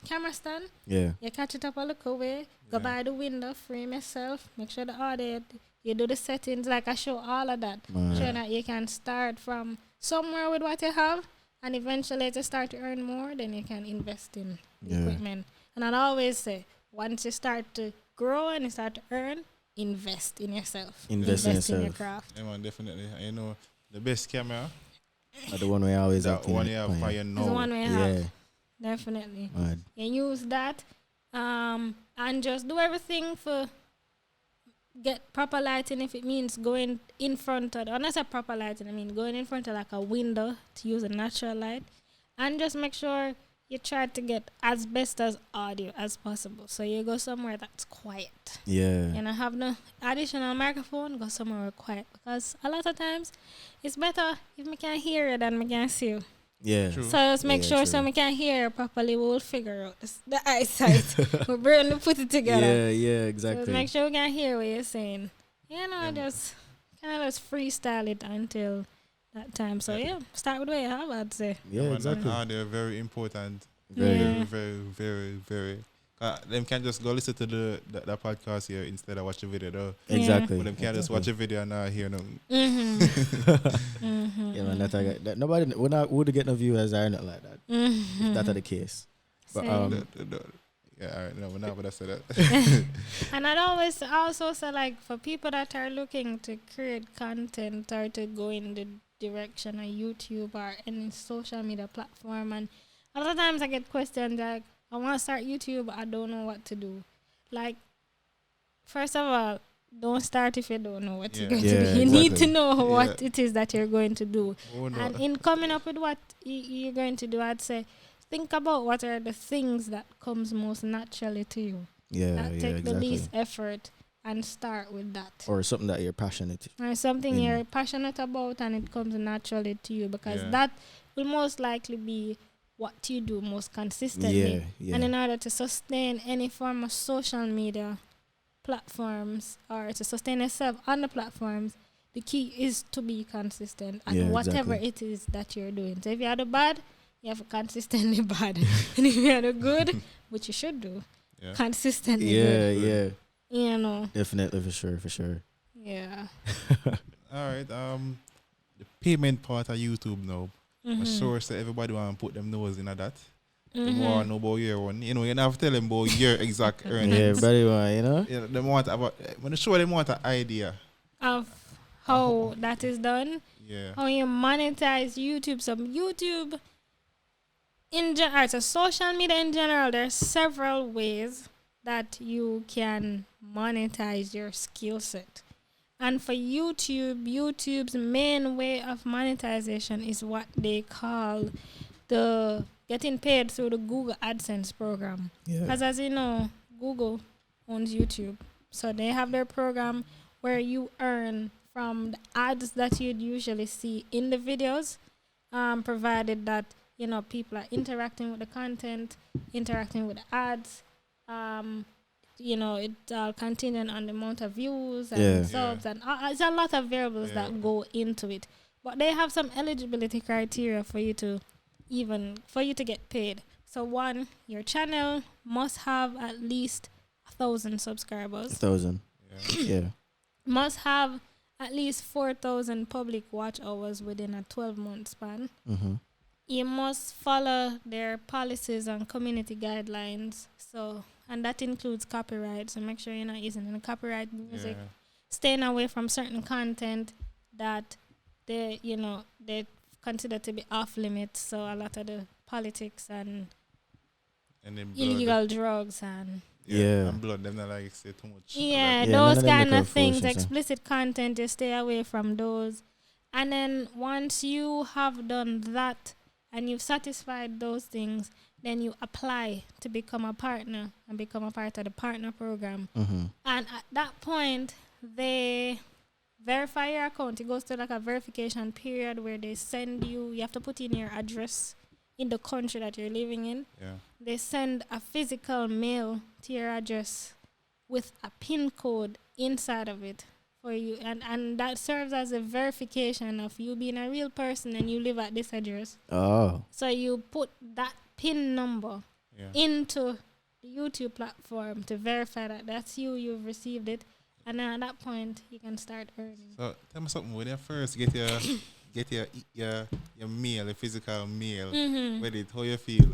camera stand. Yeah. You catch it up a little way. Go by the window. Frame yourself. Make sure the audio. You do the settings. Like I show all of that. Showing that you can start from somewhere with what you have, and eventually to start to earn more, then you can invest in equipment. And I'd always say, once you start to grow and you start to earn, invest in yourself. Invest in your craft. Yeah, man, definitely. You know, the best camera, the one we always have. The one you have for your know. The one we have. Definitely. Mad. You use that, and just do everything for get proper lighting if it means going in front of, when I say proper lighting, I mean going in front of like a window to use a natural light. And just make sure you try to get as best as audio as possible. So you go somewhere that's quiet. Yeah. You know, have no additional microphone, go somewhere quiet. Because a lot of times, it's better if we can hear you than we can see you. Yeah. True. So let's make sure so we can hear properly. We will figure out the eyesight. We're going to put it together. Yeah, exactly. So make sure we can hear what you're saying. You know, just kind of just freestyle it until that time. So start with what you have, I'd say. Yeah, exactly. They're very important. Very. Very. Them can just go listen to the podcast here instead of watch the video though. Exactly. But them can just watch a video and not hear nothing. Yeah, man, that nobody would get no viewers or not like that. If that are the case. But yeah, all right, no, we're not gonna say that. And I'd always also say, like, for people that are looking to create content or to go in the direction of YouTube or any social media platform, and a lot of times I get questions like, I want to start YouTube, I don't know what to do. Like, first of all, don't start if you don't know what you're going to do. You need to know what it is that you're going to do. Oh, no. And in coming up with what you're going to do, I'd say, think about what are the things that comes most naturally to you. Take the least effort and start with that. Or something that you're passionate or something you're passionate about and it comes naturally to you, because that will most likely be what you do most consistently. And in order to sustain any form of social media platforms or to sustain yourself on the platforms, the key is to be consistent and whatever it is that you're doing. So if you are the bad, you have to consistently bad. And if you are the good, which you should do, consistently good. You know. Definitely, for sure. Yeah. All right. The payment part of YouTube now. I'm sure that everybody want to put them nose in that. They want to know about your one. You know, you don't have to tell them about your exact earnings. Yeah, everybody want, you know? Yeah, they want about, when you show them want an idea of how that is done. Yeah. How you monetize YouTube. So YouTube, in general, so social media in general, there are several ways that you can monetize your skill set. And for YouTube's main way of monetization is what they call the getting paid through the Google AdSense program. Because as you know, Google owns YouTube. So they have their program where you earn from the ads that you'd usually see in the videos, provided that, you know, people are interacting with the content, interacting with the ads. You know, it's all contingent on the amount of views and subs and it's a lot of variables that go into it. But they have some eligibility criteria for you to get paid. So one, your channel must have at least 1,000 subscribers. 1,000. Must have at least 4,000 public watch hours within a 12-month span. You must follow their policies and community guidelines. And that includes copyright. So make sure you're not using any copyright music. Staying away from certain content that they consider to be off limits. So a lot of the politics and illegal drugs and and blood, them not like say too much. Those kind of things, explicit content, you stay away from those. And then once you have done that and you've satisfied those things, then you apply to become a partner and become a part of the partner program. And at that point, they verify your account. It goes to like a verification period where they send you have to put in your address in the country that you're living in. They send a physical mail to your address with a PIN code inside of it for you. And that serves as a verification of you being a real person and you live at this address. So you put that PIN number into the YouTube platform to verify that that's you've received it, and then at that point you can start earning. So tell me something, when you first get your mail, your physical mail, with it, how you feel?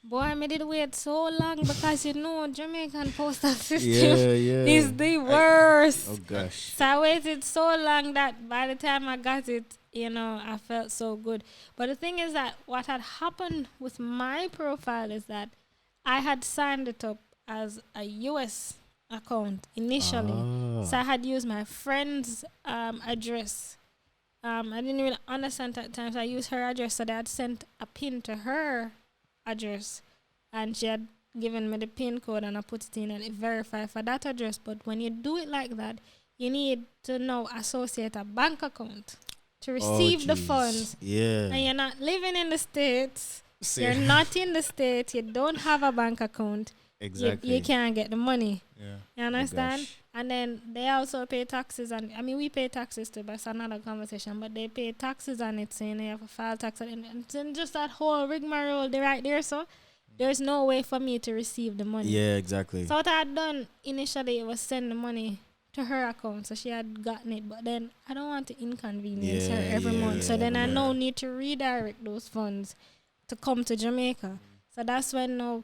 Boy, I did wait so long because you know Jamaican postal system is the worst. Oh gosh. So I waited so long that by the time I got it, you know, I felt so good. But the thing is that what had happened with my profile is that I had signed it up as a US account initially. So I had used my friend's address. I didn't really understand at times. I used her address, so they had sent a pin to her address, and she had given me the pin code, and I put it in and it verified for that address. But when you do it like that, you need to now associate a bank account to receive the funds. Yeah. And you're not living in the States. You're not in the States. You don't have a bank account. Exactly. You can't get the money. Yeah. You understand? Gosh. And then they also pay taxes. And I mean, we pay taxes too, but it's another conversation. But they pay taxes on it, saying they have to file tax. And just that whole rigmarole right there. So there's no way for me to receive the money. Yeah, exactly. So what I had done initially was send the money to her account, so she had gotten it. But then I don't want to inconvenience her every month. So then I now need to redirect those funds to come to Jamaica. So that's when now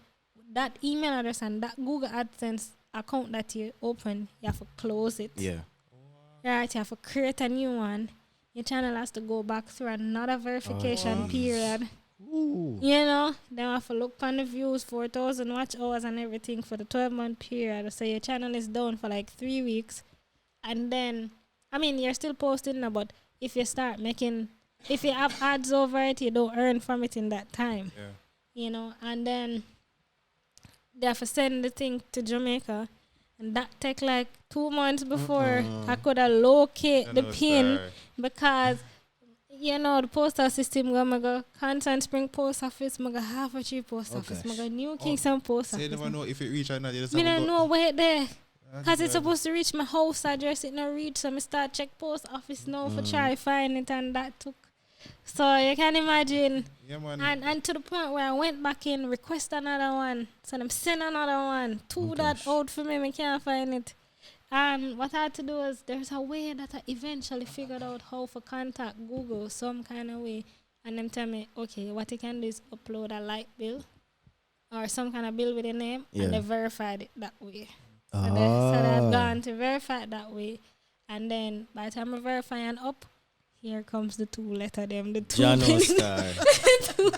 that email address and that Google AdSense account that you open, you have to close it. Yeah. Right, you have to create a new one. Your channel has to go back through another verification period. Ooh. You know, then I have to look on the views, 4,000 watch hours and everything for the 12-month period. So your channel is down for like 3 weeks. And then, I mean, you're still posting now, but if you start making, if you have ads over it, you don't earn from it in that time. Yeah. You know, and then they have to send the thing to Jamaica. And that take like 2 months before I could locate the pin because, you know, the postal system go Constant Spring Post Office, go Harvard Post Office, go New Kingston Post Office. So you never know if it reach or not. You just I don't know where there. Because it's good. supposed to reach my house address, it not reach. So I start check post office now for try find it, and that took. So you can imagine. Yeah, man. And to the point where I went back in, request another one. So them send another one. Two that out for me, I can't find it. And what I had to do is there's a way that I eventually figured out how to contact Google some kind of way. And them tell me, okay, what you can do is upload a light bill or some kind of bill with a name, and they verified it that way. So they've gone to verify it that way. And then by the time I verify and up, here comes the two letter them, the two Jano Star.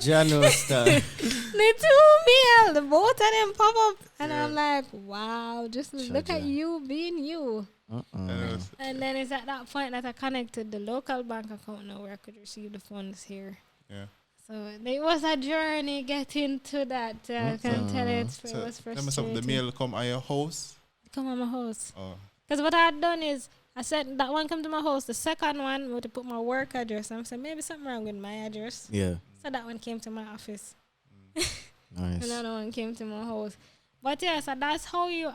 Jano Star. The two BL, the both of them pop up. And I'm like, wow, just look at you being you. And then it's at that point that I connected the local bank account now where I could receive the funds here. Yeah. So it was a journey getting to that. I can tell it was frustrating. The mail come at your house? Come on my house. Oh. Because what I had done is, I said that one come to my house. The second one, I would put my work address. I said, maybe something wrong with my address. Yeah. So that one came to my office. Nice. Another one came to my house. But yeah, so that's how you,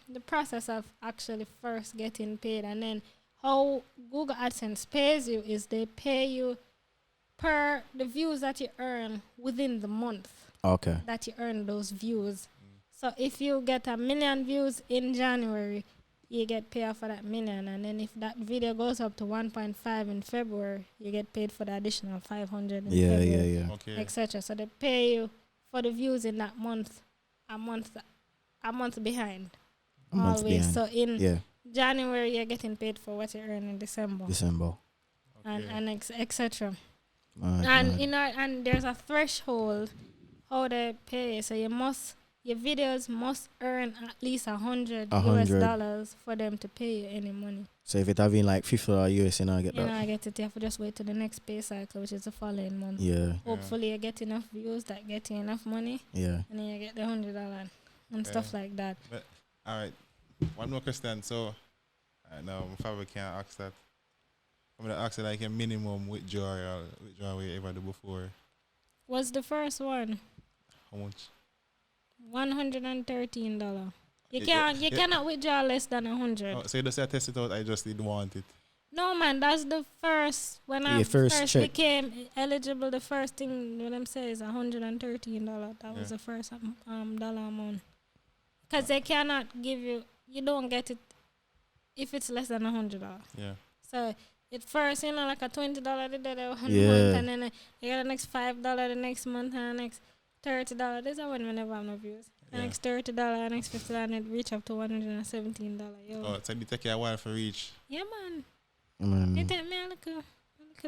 the process of actually first getting paid. And then how Google AdSense pays you is they pay you per the views that you earn within the month. Okay. That you earn those views. So if you get 1 million views in January, you get paid for that 1 million. And then if that video goes up to 1.5 in February, you get paid for the additional 500 in February. Yeah. Okay. Etc. So they pay you for the views in that month, a month behind. Always. So in January, you're getting paid for what you earn in December. Okay. And etc. And there's a threshold how they pay. So your videos must earn at least $100 US for them to pay you any money. So if it's having like $50 US, you know, I get that. I get it. You have to just wait till the next pay cycle, which is the following month. Yeah. Hopefully you get enough views that get you enough money. Yeah. And then you get the $100 and stuff like that. But, all right. One more question. So, now my father can't ask that. I'm going to ask you like a minimum withdrawal we ever do before. What's the first one? How much? $113. You cannot withdraw less than 100. Oh, so you just say test it out, I just didn't want it. No man, that's the first when I first became eligible, the first thing what I'm saying is $113. That was the first dollar amount. Because they cannot give you don't get it if it's less than $100. Yeah. So it first, like a $20 the day one month, and then you get the next $5 the next month, and the next $30. This is when we never have no views. The next $30, next $50, and it reach up to $117. Yo. Oh, so it take you a while for reach. Yeah, man. It take me a little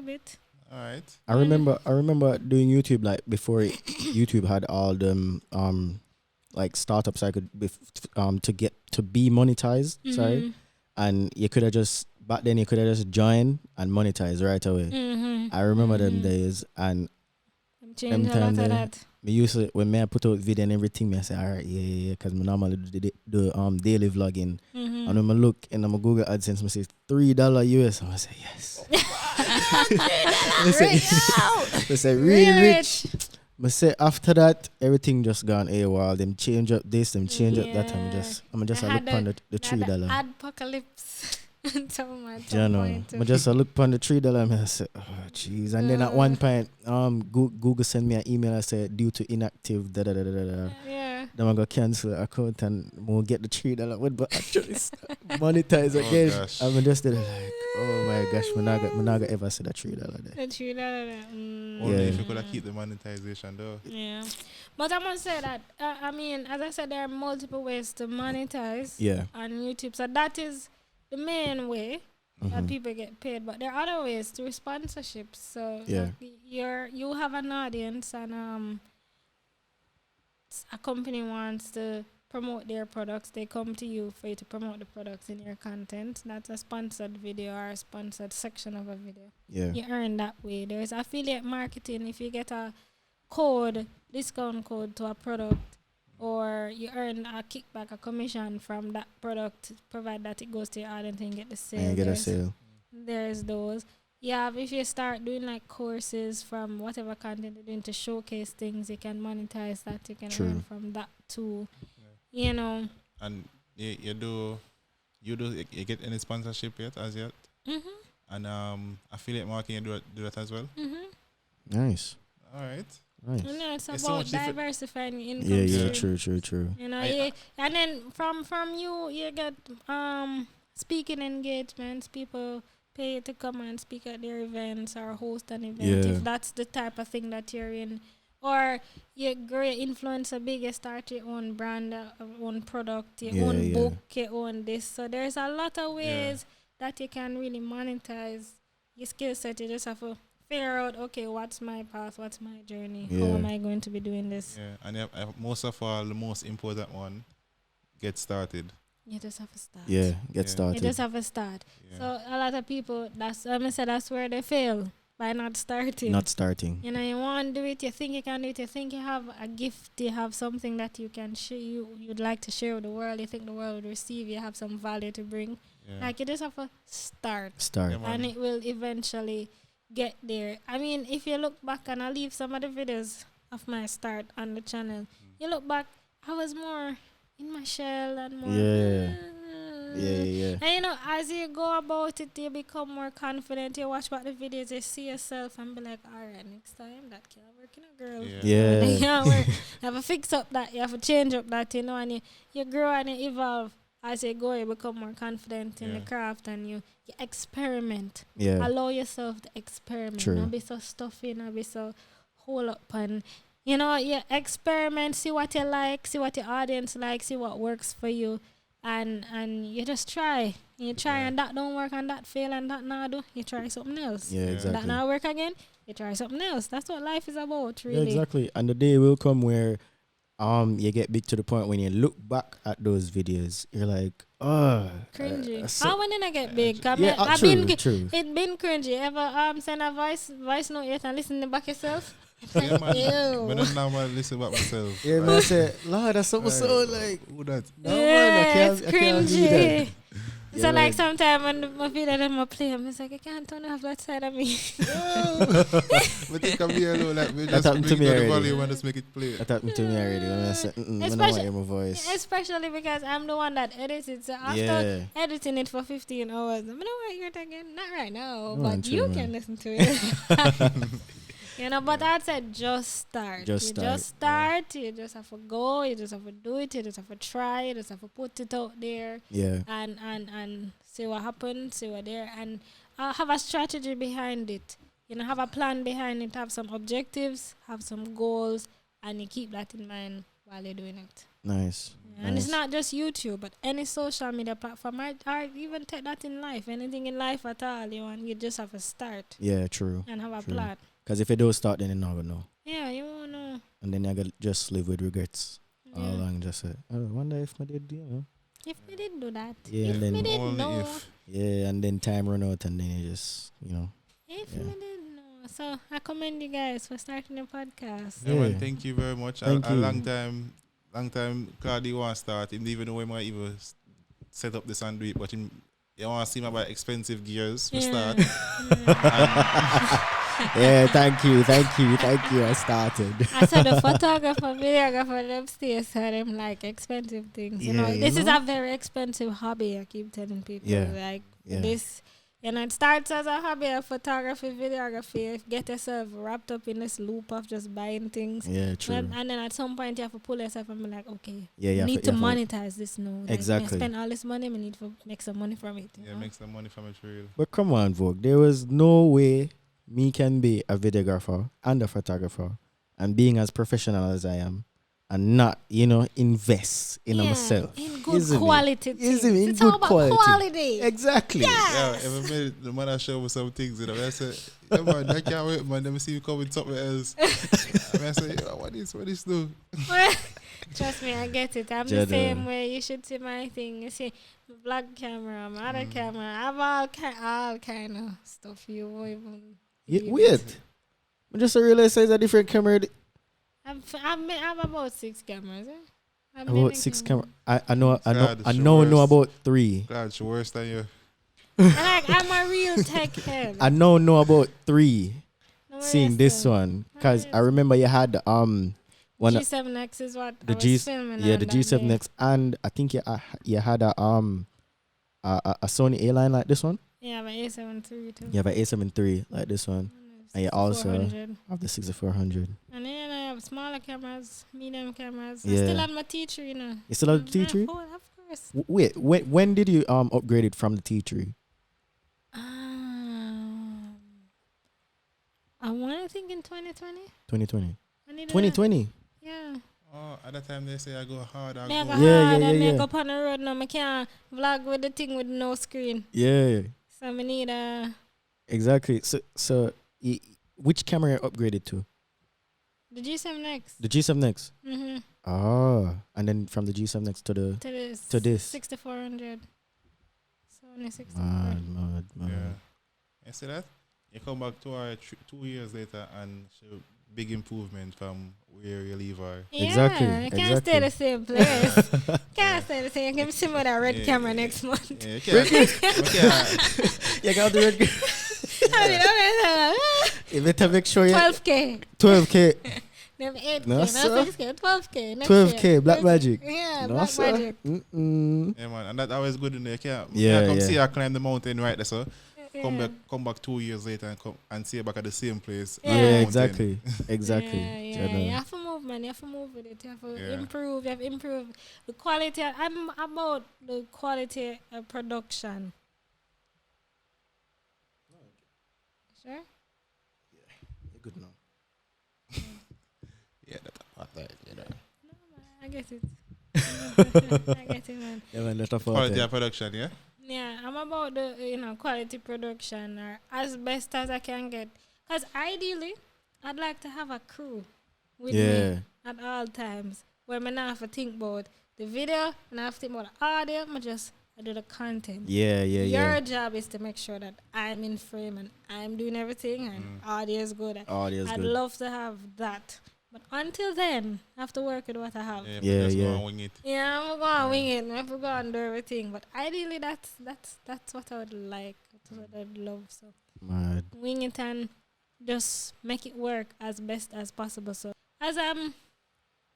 bit. All right. I remember doing YouTube like before YouTube had all them like startups I could to be monetized. Sorry, and you could have just back then you could have just join and monetize right away. I remember them days, and change a lot of that. Me used to, when I put out video and everything, me I say, all right, yeah, because I normally do daily vlogging. And when I look in my Google AdSense, I say $3 US. I say, yes. I say, really rich. I say, after that, everything just gone AWOL. Them change up this, them change up that. I'm just look on the $3. Adpocalypse. I just look upon the $3 and I said, oh jeez. And then at one point, Google sent me an email. I said, due to inactive Yeah. Then I go cancel the account and we'll get the $3 but actually monetize again. Gosh. I'm just like, oh my gosh, I'm not gonna ever see that $3 there. The $3. Only if you could keep the monetization though. Yeah. But I must say that I mean, as I said, there are multiple ways to monetize on YouTube. So that is the main way that people get paid, but there are other ways through sponsorships. So you have an audience and a company wants to promote their products. They come to you for you to promote the products in your content. That's a sponsored video or a sponsored section of a video. Yeah, you earn that way. There's affiliate marketing. If you get a discount code to a product, or you earn a kickback, a commission from that product, provide that it goes to your audience and get the sale. And you get a sale. There's those. Yeah, if you start doing like courses from whatever content you're doing to showcase things, you can monetize that. You can earn from that too. You know. And you get any sponsorship yet as yet? And affiliate marketing, you do that as well? Nice. All right. Nice. You know, it's It's about so diversifying your income. Yeah, true. You know, and then from you get speaking engagements. People pay you to come and speak at their events or host an event if that's the type of thing that you're in. Or you grow your influencer big, you start your own brand, own product, your own book, your own this. So there's a lot of ways that you can really monetize your skill set. You just have to figure out, okay, what's my path, what's my journey, how am I going to be doing this? Yeah, and most of all, the most important one, get started. You just have to start. Yeah, get started. You just have to start. Yeah. So a lot of people, that's where they fail, by not starting. You know, you want to do it, you think you can do it, you think you have a gift, you have something that you can share, you'd like to share with the world, you think the world would receive, you have some value to bring. Yeah. Like, you just have to start. Yeah, and it will eventually get there. I mean, if you look back, and I'll leave some of the videos of my start on the channel, you look back, I was more in my shell and more. Yeah. And you know, as you go about it, you become more confident. You watch back the videos, you see yourself and be like, all right, next time that can't work, girl. Yeah. You can't work. You have to fix up that, you have to change up that, you know, and you grow and you evolve. As you go, you become more confident in the craft and you experiment. Yeah. Allow yourself to experiment. True. Not be so stuffy, not be so hold up, and you know, you experiment, see what you like, see what your audience likes, see what works for you, and you just try. You try and that don't work and that fail and that not do, you try something else. Yeah, exactly. That not work again, you try something else. That's what life is about, really. Yeah, exactly. And the day will come where you get big to the point when you look back at those videos, you're like, oh, cringy. When did I get big? True. It been cringy. Ever send a voice note yet and listen to back yourself? Yeah, man. I don't normally listen about myself. Yeah, man, I say, Lord, that's something so like, who that? No, man, it's cringy. So like sometimes when my video them play, I'm just like, I can't turn off that side of me. But think of me alone, like we just happened to me the already. volume and just make it play. That happened to me already. When I said, I don't want to hear my voice. Especially because I'm the one that edits it. So after editing it for 15 hours, I don't want to hear it again. Not right now, but you can listen to it. You know, but I said just start. Just start. You just have to go. You just have to do it. You just have to try. You just have to put it out there. Yeah. And see what happens. See what there. And have a strategy behind it. You know, have a plan behind it. Have some objectives. Have some goals. And you keep that in mind while you're doing it. Nice. Yeah. And it's not just YouTube, but any social media platform. I even take that in life. Anything in life at all. You just have to start. Yeah, true. And have a plan. Because if you don't start, then you're not going to know. Yeah, you won't know. And then you're going to just live with regrets All along, just I wonder if I did, If we did do that. Yeah, if and then we did only know. if. Yeah, and then time run out, and then you just, If we did know. So I commend you guys for starting the podcast. Yeah, man, thank you very much. Thank a you. long time, Claudia want to start. He didn't even know when I even set up this and do it, but you want to see me about expensive gears to start. Yeah, thank you. I started. I said the photographer, videographer, them stay so them like expensive things. This is a very expensive hobby. I keep telling people this. It starts as a hobby of photography, videography. Get yourself wrapped up in this loop of just buying things. Yeah, true. And then at some point you have to pull yourself and be like, okay, you need to monetize this now. Exactly. I spend all this money, I need to make some money from it. Make some money from it for real. But come on, Vogue. There was no way me can be a videographer and a photographer and being as professional as I am and not, invest in myself. In good quality things. In it's good all about quality. Exactly. Yes. Yeah, every minute the man I show me some things, I said, yeah man, I can't wait, man. Let me see you come with something else. I say, what is do? Trust me, I get it. I'm the same way. You should see my thing. You see my vlog camera, my other camera. I have all kind of stuff you won't even. Wait. I just realized it's a different camera. I have about 6 cameras. About 6 cameras. I know about 3. God, it's worse than you. I'm a real tech head. I know about 3. Seeing this one, because I remember you had one G7X is what I was filming. Yeah, the G7X, and I think you had a Sony A-line like this one. Yeah, but A7 III too. You have an A7 III like this one. And you also have the 6400. And then I have smaller cameras, medium cameras. Yeah. I still have my T3, You still have the T3? Oh, of course. Wait, when did you upgrade it from the T3? I want to think in 2020. 2020. 2020? Yeah. Oh, at that time they say I go hard. I make up on the road now. I can't vlog with the thing with no screen. Yeah. So I need a... Exactly. So which camera you upgraded to? The G7X. The G7X? Mm-hmm. Oh. And then from the G7X to this. 6400. Sony 64. Mad. Yeah. You see that? You come back 2 years later and show big improvement from where you leave her. Yeah, exactly. I can't stay the same place. Can't stay the same. You can see me with a red camera next month. Yeah, you got the red camera. You better make sure you 12K. 12K. Them 8K, no, 6K, 12K. 12K, Black Magic. Yeah, no, Black sir. Magic. Yeah, man, and that always good in there. Come see her climb the mountain right there, so. Come back 2 years later and see you back at the same place. Yeah, exactly. Yeah. You have to move, man. You have to move with it. You have to improve. You have to improve the quality. I'm about the quality of production. Sure? Yeah, you're good now. Yeah, that's about that, No, man, I get it. I get it, man. Yeah, man, that's quality of production, yeah? Yeah, I'm about the quality production or as best as I can get. Because ideally, I'd like to have a crew with me at all times. Where I not have to think about the video and I have to think about the audio. I do the content. Yeah. Your job is to make sure that I'm in frame and I'm doing everything and audio is good. I'd love to have that. But until then, I have to work with what I have. Yeah. Go and wing it. Yeah, I'm going to wing it. I have to go and do everything. But ideally, that's what I would like. That's what I'd love. So Mad. Wing it and just make it work as best as possible. So as I'm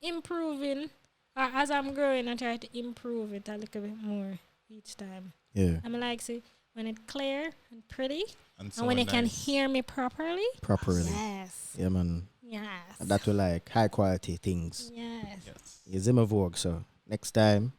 improving, or as I'm growing, I try to improve it a little bit more each time. Yeah. I'm like, see, when it's clear and pretty, and so when you nice. can hear me properly. Yes. Yeah, man. Yes. That will like high quality things. Yes. It's in my Vogue, so next time,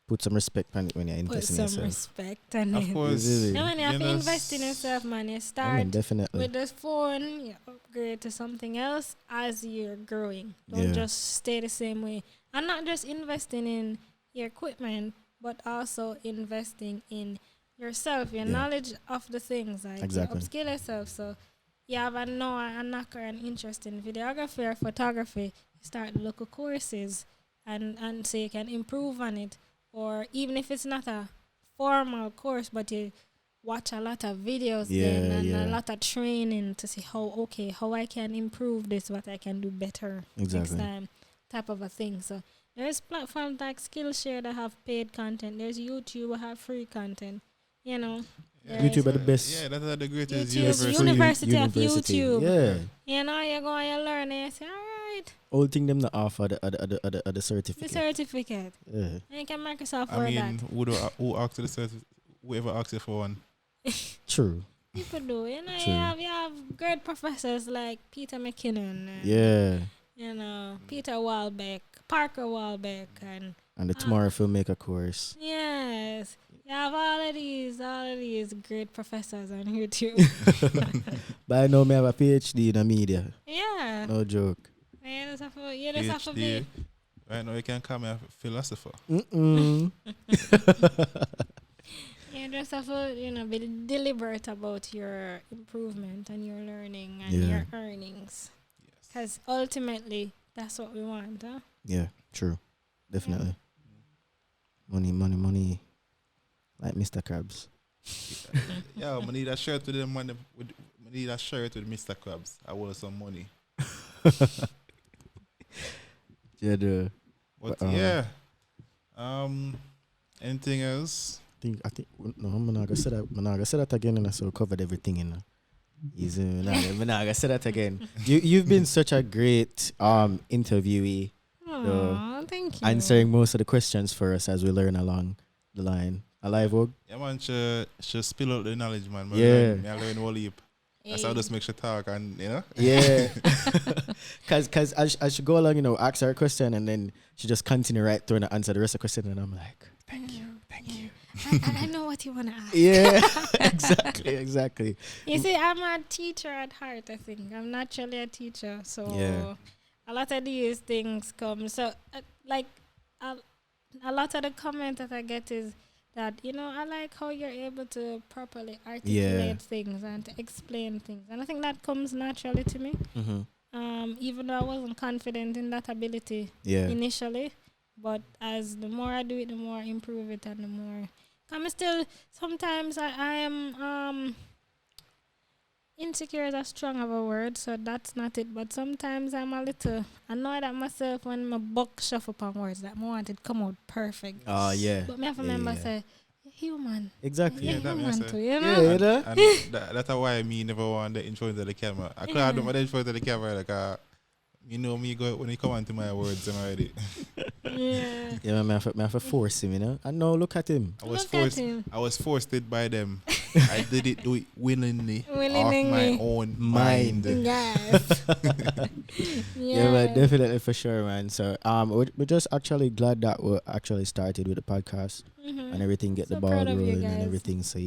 put some respect on it when you're investing in yourself. Put some respect on it. Of course. No, man, you have to invest in yourself, man. You start definitely. with the phone, you upgrade to something else as you're growing. Don't just stay the same way. And not just investing in your equipment, but also investing in yourself, your knowledge of the things. Like you upskill yourself. So you have a knocker and interest in videography or photography, you start local courses. and so you can improve on it. Or even if it's not a formal course, but you watch a lot of videos then and a lot of training to see how I can improve this, what I can do better next time, type of a thing. So there's platforms like Skillshare that have paid content. There's YouTube that have free content. You know, YouTube are the best. Yeah, that's the greatest university of YouTube. Yeah. You know, you go and you learn and you say, all right. Old thing them not offer the certificate. The certificate. Yeah. And you can mark yourself for that. Who asked the certificate? Whoever asked you for one. True. People do. You know, you have great professors like Peter McKinnon. You know, Peter Walbeck, Parker Walbeck, and the Tomorrow Filmmaker course. Yes. You have all of these great professors on YouTube. But I know me have a PhD in media. Yeah. No joke. You just have to be. Right now you can call me a philosopher. You just have to, be deliberate about your improvement and your learning and your earnings. Because ultimately, that's what we want, huh? Yeah, true. Definitely. Money. Like Mr. Krabs. Yeah, I need a shirt with them money. I need a shirt with Mr. Krabs. I want some money. But anything else? I think no, I'm not gonna say that again, and I so covered everything in. Easy, I'm not gonna say that again. You've been such a great interviewee. Thank you. Answering most of the questions for us as we learn along the line. Alive, Vogue? Yeah, man, she spill out the knowledge, man. Yeah. I learn whole heap. That's how just make sure talk and, Yeah. Because I should go along, ask her a question and then she just continue right through and answer the rest of the question and I'm like, thank you. I know what you want to ask. Yeah, exactly. You see, I'm a teacher at heart, I think. I'm naturally a teacher. So a lot of these things come. So, a lot of the comment that I get is that, I like how you're able to properly articulate things and to explain things. And I think that comes naturally to me. Mm-hmm. Even though I wasn't confident in that ability initially. But as the more I do it, the more I improve it and the more... sometimes I am... insecure is a strong of a word, so that's not it. But sometimes I'm a little annoyed at myself when my buck shuffle upon words that I want it to come out perfect. Oh, yeah. But me have to remember say, human. Exactly. Yeah, human too, And that's why me never want the intro into the camera. I can't do my intro into the camera like me go when you come onto my words I'm already. Yeah, man, I have to force him, I know, look at him. I was forced it by them. I do it willingly off my own mind. Yes. Yeah, man, definitely for sure, man. So we're just actually glad that we actually started with the podcast and everything, get the ball rolling and everything. So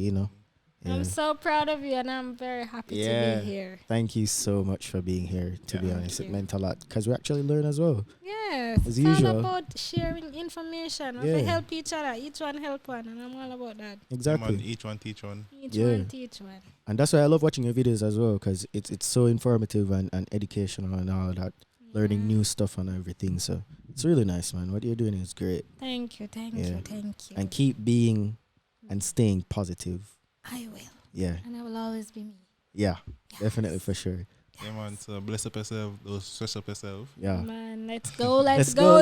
I'm so proud of you and I'm very happy to be here. Thank you so much for being here, to be honest. It meant a lot because we actually learn as well. Yes. As it's usual. all about sharing information. We help each other. Each one help one and I'm all about that. Exactly. Each one teach one. Each one teach one. And that's why I love watching your videos as well because it's so informative and educational and all that. Learning new stuff and everything. So it's really nice, man. What you're doing is great. Thank you. And keep being and staying positive. I will. Yeah. And I will always be me. Yeah, definitely for sure. Yeah, man. So bless up yourself. Don't stress up yourself. Yeah. Man, let's go. Let's go.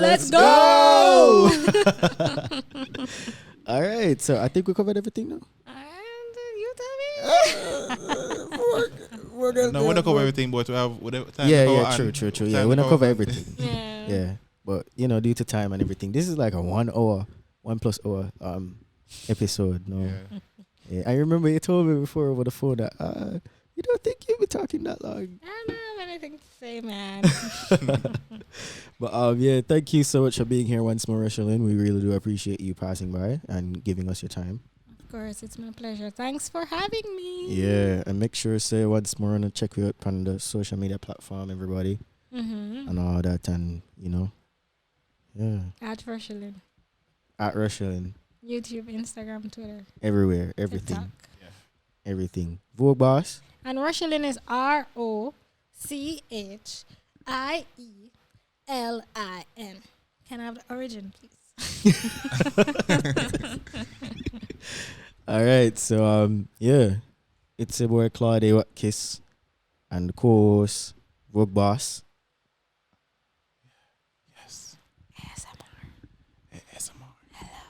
All right. So I think we covered everything now. And you tell me. We're not cover everything, but we have time. True. Yeah, we're not cover everything. Yeah. But due to time and everything, this is like a 1 hour, 1+ hour episode. No. Yeah, I remember you told me before over the phone that you don't think you'll be talking that long. I don't have anything to say, man. But thank you so much for being here once more, Rochielin. We really do appreciate you passing by and giving us your time. Of course, it's my pleasure. Thanks for having me. Yeah, and make sure say once more and check you out on the social media platform, everybody, and all that, and At Rochielin. At Rochielin. YouTube, Instagram, Twitter. Everywhere, everything. TikTok. Everything. Vogue Boss. And Rochielin is ROCHIELIN. Can I have the origin, please? All right, so yeah, it's your boy Claude Kiss, and co-host Rogue Boss. Yes. ASMR. ASMR. Hello.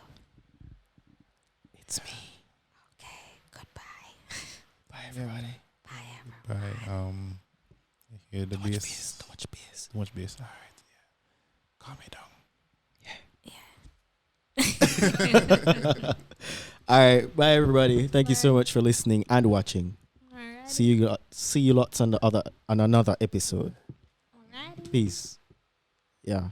It's me. Okay. Goodbye. Bye, everybody. Bye, everyone. Bye. Hear the bass. Too much bass. Too much bass. All right. Yeah. Calm me down. All right, bye everybody. Thank you so much for listening and watching. Alrighty. See you lots on another episode. Alrighty. Peace. Yeah.